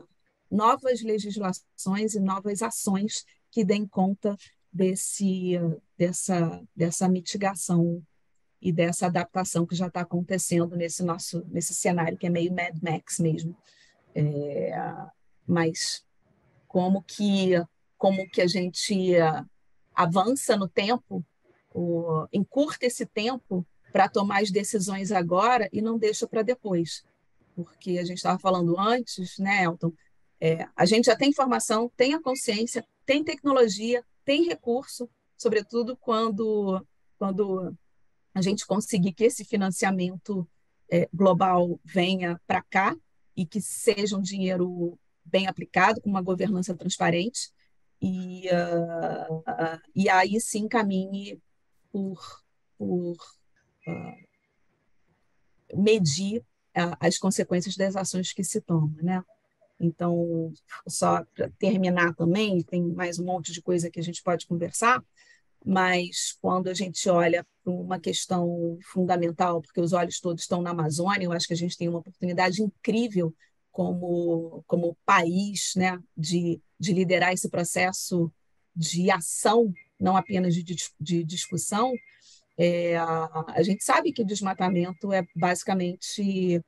novas legislações e novas ações que deem conta dessa mitigação e dessa adaptação que já está acontecendo nesse cenário que é meio Mad Max mesmo. Mas como que a gente avança no tempo encurta esse tempo para tomar as decisões agora e não deixa para depois. Porque a gente estava falando antes, né, Elton? A gente já tem informação, tem a consciência, tem tecnologia, tem recurso, sobretudo quando a gente conseguir que esse financiamento global venha para cá e que seja um dinheiro bem aplicado, com uma governança transparente, e aí sim caminhe por, por medir as consequências das ações que se tomam, né? Então, só para terminar também, tem mais um monte de coisa que a gente pode conversar, mas quando a gente olha para uma questão fundamental, porque os olhos todos estão na Amazônia, eu acho que a gente tem uma oportunidade incrível como país, né, de liderar esse processo de ação, não apenas de discussão. A gente sabe que desmatamento é basicamente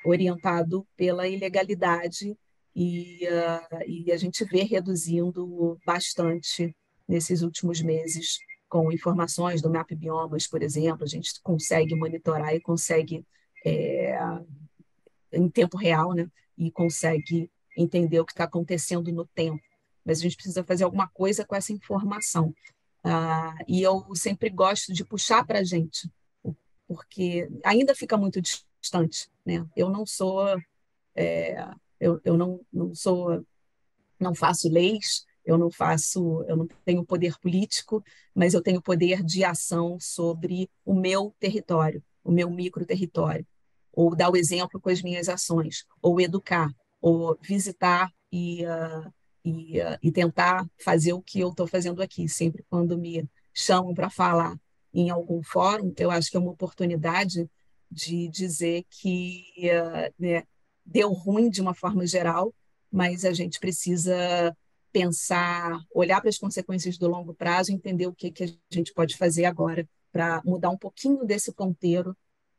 orientado pela ilegalidade e a gente vê reduzindo bastante nesses últimos meses com informações do Map Biomas, por exemplo, a gente consegue monitorar e consegue é, em tempo real, né? E consegue entender o que está acontecendo no tempo. Mas a gente precisa fazer alguma coisa com essa informação. E eu sempre gosto de puxar para a gente, porque ainda fica muito distante, né? Eu não sou, eu não sou, não faço leis, eu não tenho poder político, mas eu tenho poder de ação sobre o meu território, o meu microterritório, ou dar o exemplo com as minhas ações, ou educar, ou visitar e tentar fazer o que eu estou fazendo aqui. Sempre quando me chamam para falar em algum fórum, eu acho que é uma oportunidade de dizer que né, deu ruim de uma forma geral, mas a gente precisa pensar, olhar para as consequências do longo prazo, entender o que a gente pode fazer agora para mudar um pouquinho desse ponteiro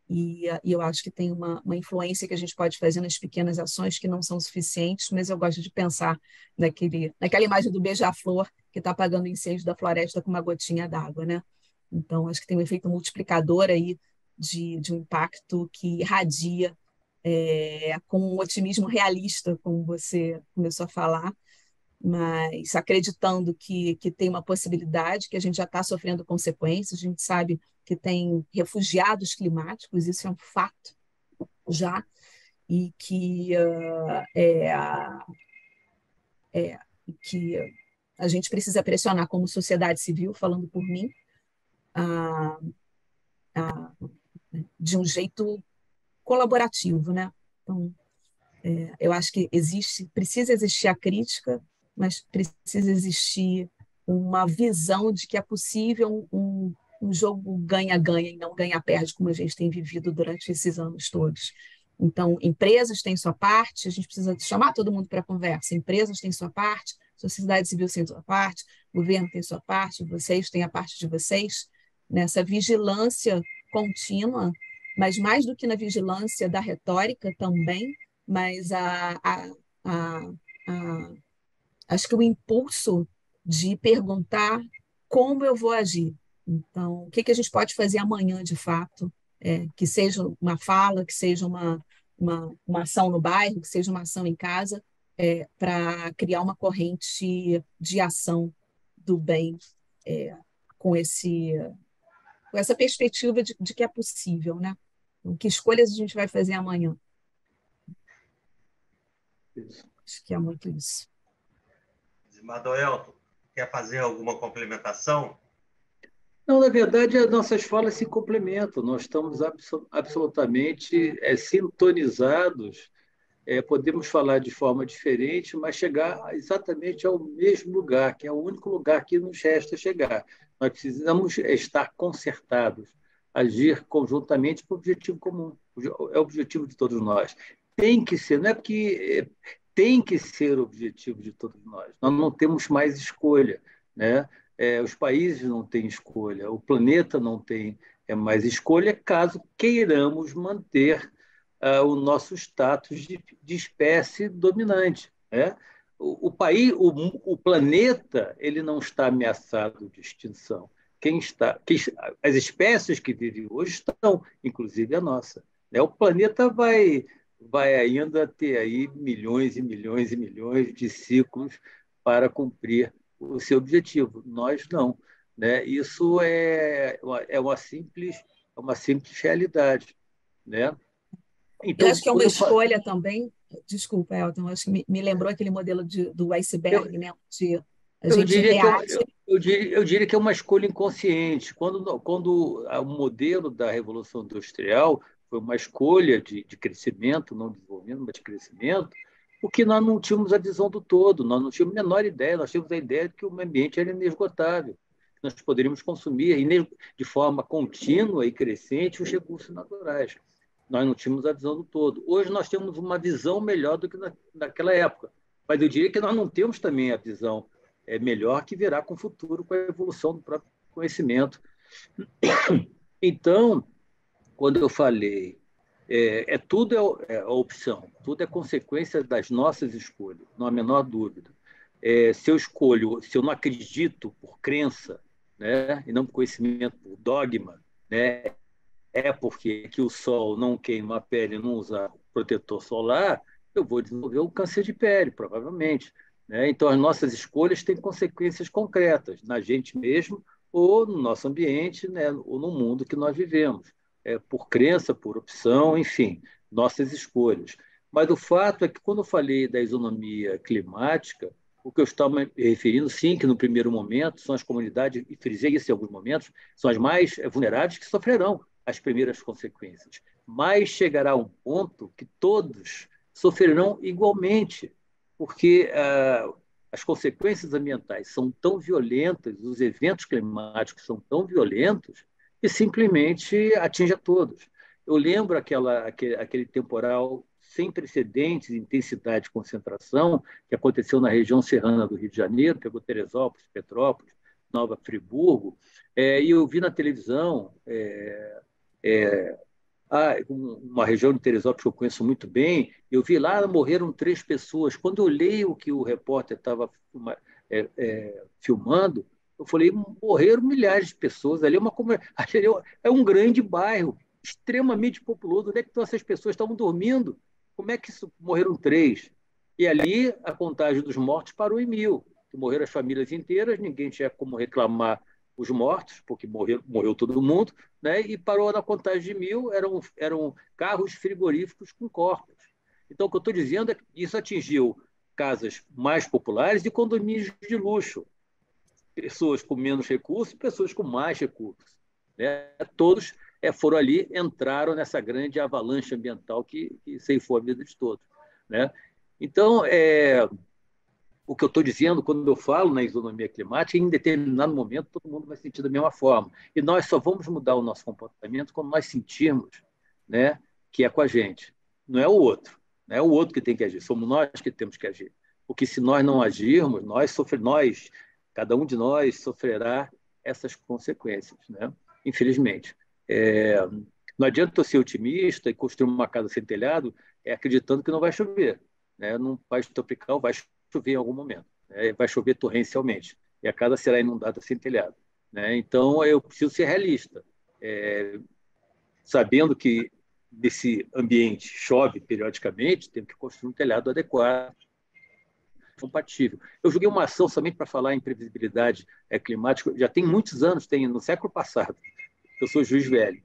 e eu acho que tem uma influência que a gente pode fazer nas pequenas ações que não são suficientes, mas eu gosto de pensar naquela imagem do beija-flor que está apagando o incêndio da floresta com uma gotinha d'água, né? Então, acho que tem um efeito multiplicador aí de um impacto que irradia com um otimismo realista, como você começou a falar, mas acreditando que tem uma possibilidade, que a gente já está sofrendo consequências, a gente sabe que tem refugiados climáticos, isso é um fato já, e que a gente precisa pressionar como sociedade civil, falando por mim, a, a, de um jeito colaborativo, né? Então, eu acho que precisa existir a crítica, mas precisa existir uma visão de que é possível um jogo ganha-ganha e não ganha-perde, como a gente tem vivido durante esses anos todos. Então, empresas têm sua parte, a gente precisa chamar todo mundo para a conversa. Empresas têm sua parte, sociedade civil tem sua parte, governo tem sua parte, vocês têm a parte de vocês, nessa vigilância contínua, mas mais do que na vigilância da retórica também, mas a, acho que o impulso de perguntar como eu vou agir. Então, o que a gente pode fazer amanhã, de fato, que seja uma fala, que seja uma ação no bairro, que seja uma ação em casa, para criar uma corrente de ação do bem é, com com essa perspectiva de que é possível, né? Então, que escolhas a gente vai fazer amanhã? Acho que é muito isso. Madoelto, quer fazer alguma complementação? Não, na verdade, as nossas falas se complementam, nós estamos absolutamente sintonizados, podemos falar de forma diferente, mas chegar exatamente ao mesmo lugar, que é o único lugar que nos resta chegar. Nós precisamos estar concertados, agir conjuntamente para o objetivo comum, é o objetivo de todos nós. Tem que ser, não é porque tem que ser o objetivo de todos nós, nós não temos mais escolha, né? Os países não têm escolha, o planeta não tem mais escolha, caso queiramos manter o nosso status de espécie dominante, né? O país, o planeta, ele não está ameaçado de extinção. as espécies que vivem hoje estão, inclusive a nossa. Né? O planeta vai ainda ter aí milhões e milhões e milhões de ciclos para cumprir o seu objetivo. Nós não. Né? Isso é uma simples realidade. Né? Eu Então, acho que é uma escolha também. Desculpa, Elton, acho que me lembrou aquele modelo do eu, iceberg, né? Onde a eu gente diria que reage. eu diria que é uma escolha inconsciente. Quando o modelo da Revolução Industrial foi uma escolha de crescimento, não desenvolvimento, mas de crescimento, porque nós não tínhamos a visão do todo, nós não tínhamos a menor ideia, nós tínhamos a ideia de que o meio ambiente era inesgotável, que nós poderíamos consumir de forma contínua e crescente os recursos naturais. Nós não tínhamos a visão do todo. Hoje nós temos uma visão melhor do que naquela época, mas eu diria que nós não temos também a visão melhor que virá com o futuro, com a evolução do próprio conhecimento. Então, quando eu falei, tudo é a opção, tudo é consequência das nossas escolhas, não há a menor dúvida. Se eu não acredito por crença, né, e não por conhecimento, por dogma, né, porque que o sol não queima a pele e não usa protetor solar, eu vou desenvolver um câncer de pele, provavelmente. Né? Então, as nossas escolhas têm consequências concretas na gente mesmo ou no nosso ambiente, né? Ou no mundo que nós vivemos, por crença, por opção, enfim, nossas escolhas. Mas o fato é que, quando eu falei da isonomia climática, o que eu estava me referindo, sim, que no primeiro momento são as comunidades, e frisei isso em alguns momentos, são as mais vulneráveis que sofrerão as primeiras consequências. Mas chegará um ponto que todos sofrerão igualmente, porque as consequências ambientais são tão violentas, os eventos climáticos são tão violentos, que simplesmente atinge a todos. Eu lembro aquele temporal sem precedentes, intensidade e concentração, que aconteceu na região serrana do Rio de Janeiro, pegou Teresópolis, Petrópolis, Nova Friburgo, e eu vi na televisão uma região de Teresópolis que eu conheço muito bem, eu vi lá, morreram 3 pessoas. Quando eu leio o que o repórter estava filmando, eu falei, morreram milhares de pessoas. Ali é um grande bairro, extremamente populoso. Onde é que estão essas pessoas? Estavam dormindo. Como é que morreram 3? E ali a contagem dos mortos parou em 1.000. Morreram as famílias inteiras, ninguém tinha como reclamar os mortos, porque morreu todo mundo, né? E parou na contagem de 1.000, eram carros frigoríficos com corpos. Então, o que eu estou dizendo é que isso atingiu casas mais populares e condomínios de luxo. Pessoas com menos recursos e pessoas com mais recursos. Né? Todos foram ali, entraram nessa grande avalanche ambiental que ceifou a vida de todos. Né? Então, o que eu estou dizendo, quando eu falo na isonomia climática, em determinado momento todo mundo vai sentir da mesma forma. E nós só vamos mudar o nosso comportamento quando nós sentirmos, né, que é com a gente. Não é o outro. Não é o outro que tem que agir, somos nós que temos que agir. Porque se nós não agirmos, cada um de nós sofrerá essas consequências, né? Infelizmente. Não adianta eu ser otimista e construir uma casa sem telhado acreditando que não vai chover. Né? Num país tropical vai chover em algum momento, né? Vai chover torrencialmente e a casa será inundada sem telhado. Né? Então, eu preciso ser realista, sabendo que desse ambiente chove periodicamente, temos que construir um telhado adequado, compatível. Eu joguei uma ação somente para falar em previsibilidade climática, já tem muitos anos, no século passado. Eu sou juiz velho.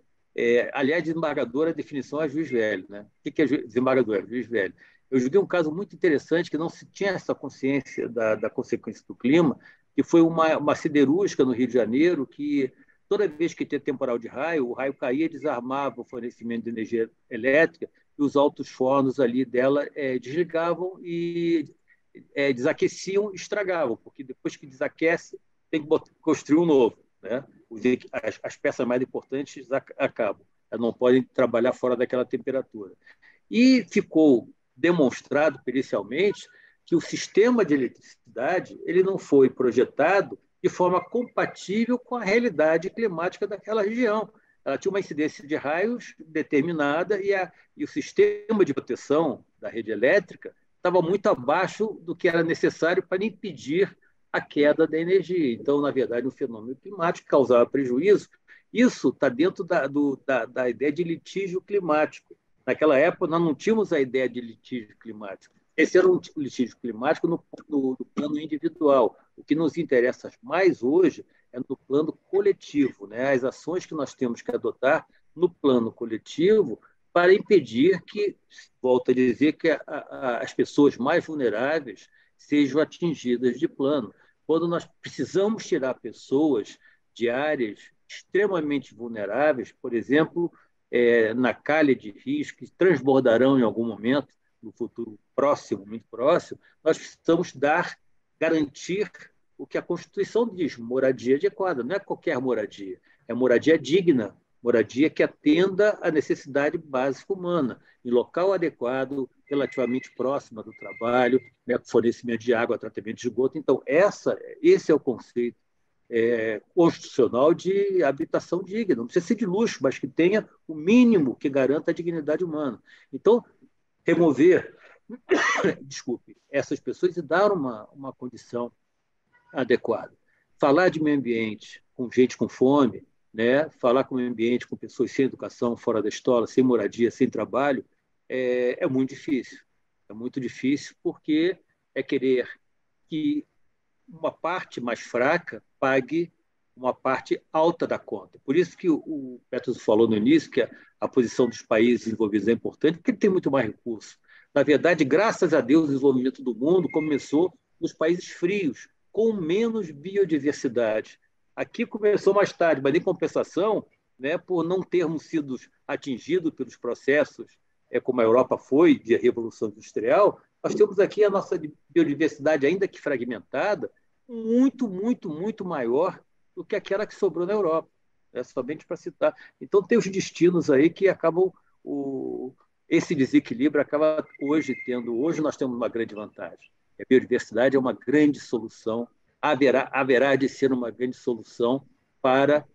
Aliás, desembargador, a definição é juiz velho. Né? O que é desembargador? É juiz velho. Eu julguei um caso muito interessante que não se tinha essa consciência da consequência do clima, que foi uma siderúrgica no Rio de Janeiro que, toda vez que tinha temporal de raio, o raio caía e desarmava o fornecimento de energia elétrica e os altos fornos ali dela desligavam e desaqueciam e estragavam, porque depois que desaquece, tem que construir um novo. Né? As peças mais importantes acabam. Elas não podem trabalhar fora daquela temperatura. E ficou demonstrado pericialmente que o sistema de eletricidade ele não foi projetado de forma compatível com a realidade climática daquela região. Ela tinha uma incidência de raios determinada e o sistema de proteção da rede elétrica estava muito abaixo do que era necessário para impedir a queda da energia. Então, na verdade, um fenômeno climático causava prejuízo. Isso está dentro da ideia de litígio climático. Naquela época, nós não tínhamos a ideia de litígio climático. Esse era um litígio climático no plano individual. O que nos interessa mais hoje é no plano coletivo, né? As ações que nós temos que adotar no plano coletivo para impedir que, volto a dizer, que as pessoas mais vulneráveis sejam atingidas de plano. Quando nós precisamos tirar pessoas de áreas extremamente vulneráveis, por exemplo, na calha de rios, que transbordarão em algum momento, no futuro próximo, muito próximo, nós precisamos garantir o que a Constituição diz, moradia adequada. Não é qualquer moradia, é moradia digna, moradia que atenda à necessidade básica humana, em local adequado, relativamente próxima do trabalho, né, fornecimento de água, tratamento de esgoto. Então, esse é o conceito constitucional de habitação digna. Não precisa ser de luxo, mas que tenha o mínimo que garanta a dignidade humana. Então, remover, desculpe, essas pessoas e dar uma condição adequada. Falar de meio ambiente com gente com fome, né? Falar com o meio ambiente com pessoas sem educação, fora da escola, sem moradia, sem trabalho, é muito difícil. É muito difícil porque é querer que uma parte mais fraca pague uma parte alta da conta. Por isso que o Petros falou no início que a posição dos países desenvolvidos é importante, porque ele tem muito mais recursos. Na verdade, graças a Deus, o desenvolvimento do mundo começou nos países frios, com menos biodiversidade. Aqui começou mais tarde, mas em compensação, né, por não termos sido atingidos pelos processos, como a Europa foi, de Revolução Industrial, nós temos aqui a nossa biodiversidade, ainda que fragmentada, muito, muito, muito maior do que aquela que sobrou na Europa, somente para citar. Então, tem os destinos aí que acabam, esse desequilíbrio acaba hoje nós temos uma grande vantagem. A biodiversidade é uma grande solução, haverá de ser uma grande solução para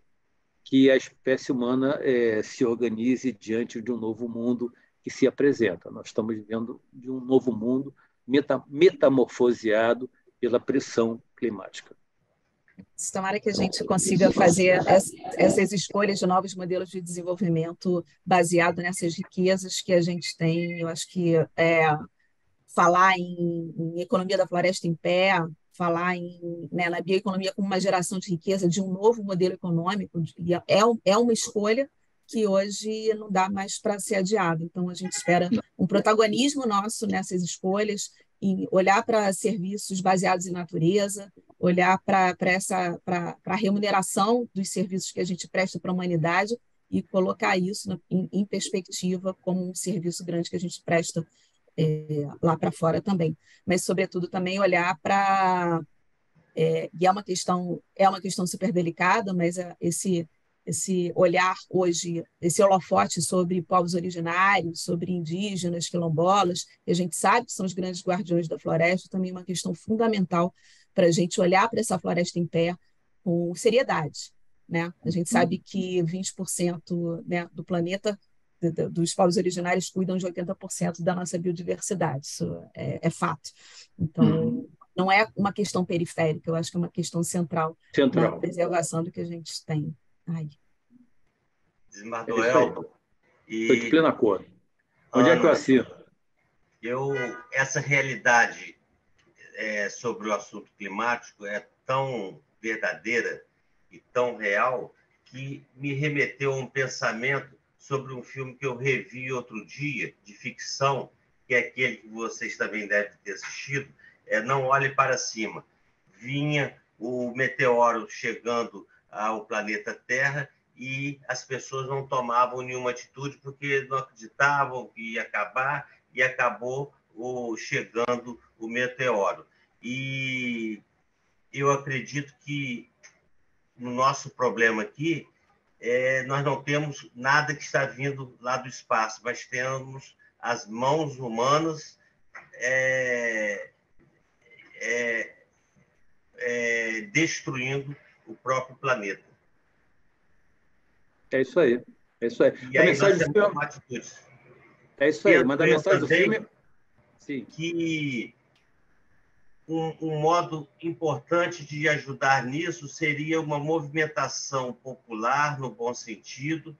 que a espécie humana se organize diante de um novo mundo que se apresenta. Nós estamos vivendo de um novo mundo metamorfoseado pela pressão climática. Tomara que a gente consiga fazer essas escolhas de novos modelos de desenvolvimento baseado nessas riquezas que a gente tem. Eu acho que falar em economia da floresta em pé, falar na bioeconomia como uma geração de riqueza de um novo modelo econômico, é uma escolha que hoje não dá mais para ser adiada. Então, a gente espera um protagonismo nosso nessas escolhas, em olhar para serviços baseados em natureza, olhar para a remuneração dos serviços que a gente presta para a humanidade e colocar isso em perspectiva como um serviço grande que a gente presta lá para fora também. Mas, sobretudo, também olhar para... e é uma questão super delicada, mas esse olhar hoje, esse holofote sobre povos originários, sobre indígenas, quilombolas, que a gente sabe que são os grandes guardiões da floresta, também é uma questão fundamental para a gente olhar para essa floresta em pé com seriedade, né? A gente sabe que 20%, né, do planeta, dos povos originários, cuidam de 80% da nossa biodiversidade, isso é fato. Então, não é uma questão periférica, eu acho que é uma questão central. Na preservação do que a gente tem. Desmado Elton. Estou de pleno acordo. Onde é que eu assino? Essa realidade sobre o assunto climático é tão verdadeira e tão real que me remeteu a um pensamento sobre um filme que eu revi outro dia, de ficção, que é aquele que vocês também devem ter assistido, Não Olhe Para Cima. Vinha o meteoro chegando ao planeta Terra e as pessoas não tomavam nenhuma atitude porque não acreditavam que ia acabar, e acabou chegando o meteoro. E eu acredito que no nosso problema aqui, nós não temos nada que está vindo lá do espaço, mas temos as mãos humanas destruindo o próprio planeta. É isso aí. É isso aí. E aí nós temos que tomar atitudes. É isso aí. Mas a mensagem do filme... Sim. Que um modo importante de ajudar nisso seria uma movimentação popular, no bom sentido,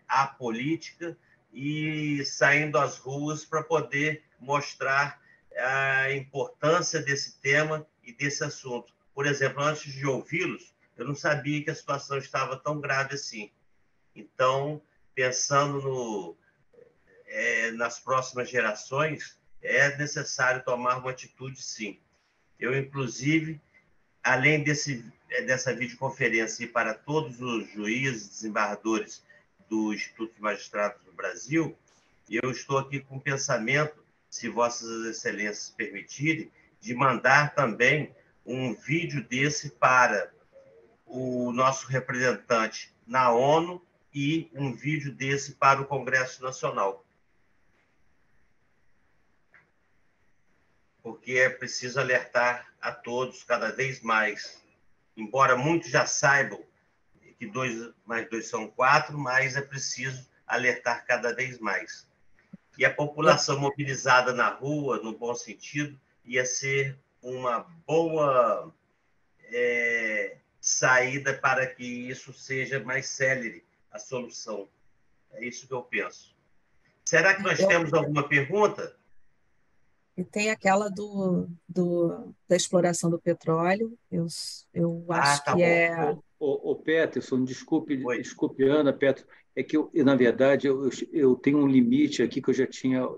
apolítica, e saindo às ruas para poder mostrar a importância desse tema e desse assunto. Por exemplo, antes de ouvi-los, eu não sabia que a situação estava tão grave assim. Então, pensando nas próximas gerações, é necessário tomar uma atitude, sim. Eu, inclusive, além dessa videoconferência e para todos os juízes, desembargadores do Instituto de Magistrados do Brasil, eu estou aqui com o pensamento, se Vossas Excelências permitirem, de mandar também um vídeo desse para o nosso representante na ONU e um vídeo desse para o Congresso Nacional. Porque é preciso alertar a todos cada vez mais. Embora muitos já saibam que 2 mais 2 são 4, mas é preciso alertar cada vez mais. E a população mobilizada na rua, no bom sentido, ia ser uma boa saída para que isso seja mais célere, a solução. É isso que eu penso. Será que nós temos alguma pergunta? E tem aquela da exploração do petróleo. Eu acho Tá que bom. O Peterson, desculpe, Ana, Peterson, é que na verdade, eu tenho um limite aqui que eu já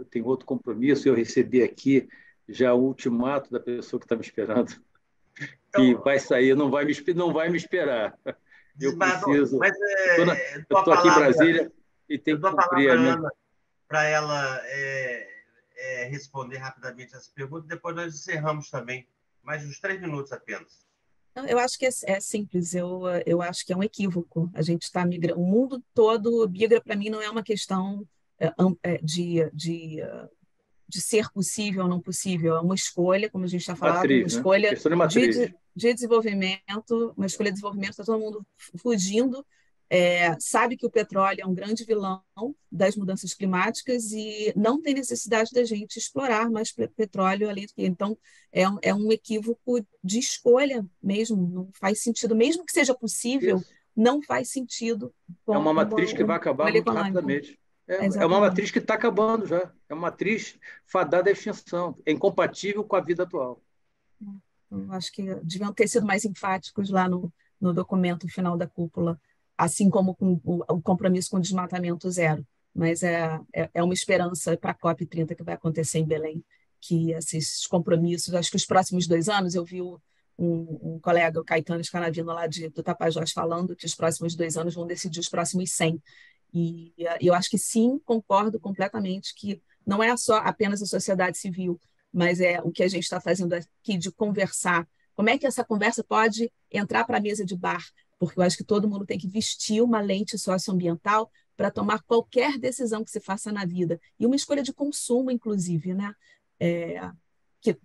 tenho outro compromisso, eu recebi aqui já o ultimato da pessoa que está me esperando, que vai sair, não vai me esperar. Eu preciso. Mas eu estou aqui em Brasília e tenho que cumprir a minha. Ana, para ela responder rapidamente essa pergunta, depois nós encerramos também. Mais uns 3 minutos apenas. Eu acho que é simples, eu acho que é um equívoco. A gente está migrando, o mundo todo migra, para mim, não é uma questão de ser possível ou não possível, é uma escolha, como a gente está falando, uma Matriz, né? escolha Questão de matriz. de desenvolvimento, uma escolha de desenvolvimento, está todo mundo fugindo. Sabe que o petróleo é um grande vilão das mudanças climáticas e não tem necessidade da gente explorar mais petróleo além do que. Então, é um equívoco de escolha mesmo, não faz sentido, mesmo que seja possível, Isso. não faz sentido É com uma matriz que vai acabar muito rapidamente. É uma matriz que está acabando já. É uma matriz fadada à extinção. É incompatível com a vida atual. Eu acho que deviam ter sido mais enfáticos lá no documento final da cúpula, assim como com o compromisso com o desmatamento zero. Mas é uma esperança para a COP30 que vai acontecer em Belém, que esses compromissos, acho que os próximos 2 anos, eu vi um colega, o Caetano Scanavino, lá do Tapajós, falando que os próximos 2 anos vão decidir os próximos 100. E eu acho que sim, concordo completamente que não é só apenas a sociedade civil, mas é o que a gente está fazendo aqui de conversar. Como é que essa conversa pode entrar para a mesa de bar? Porque eu acho que todo mundo tem que vestir uma lente socioambiental para tomar qualquer decisão que se faça na vida. E uma escolha de consumo, inclusive, né? Que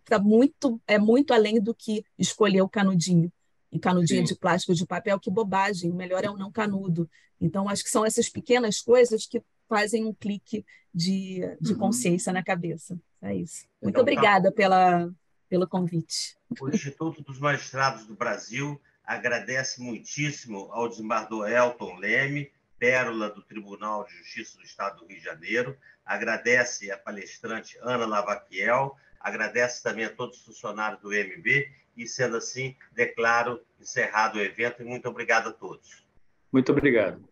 é muito além do que escolher o canudinho. E canudinho de plástico, de papel, que bobagem. O melhor é o não canudo. Então, acho que são essas pequenas coisas que fazem um clique de consciência na cabeça. É isso. Muito obrigada pelo convite. O Instituto dos Magistrados do Brasil agradece muitíssimo ao desembargador Elton Leme, pérola do Tribunal de Justiça do Estado do Rio de Janeiro, agradece à palestrante Ana Lavaquiel, agradece também a todos os funcionários do MB e, sendo assim, declaro encerrado o evento e muito obrigado a todos. Muito obrigado.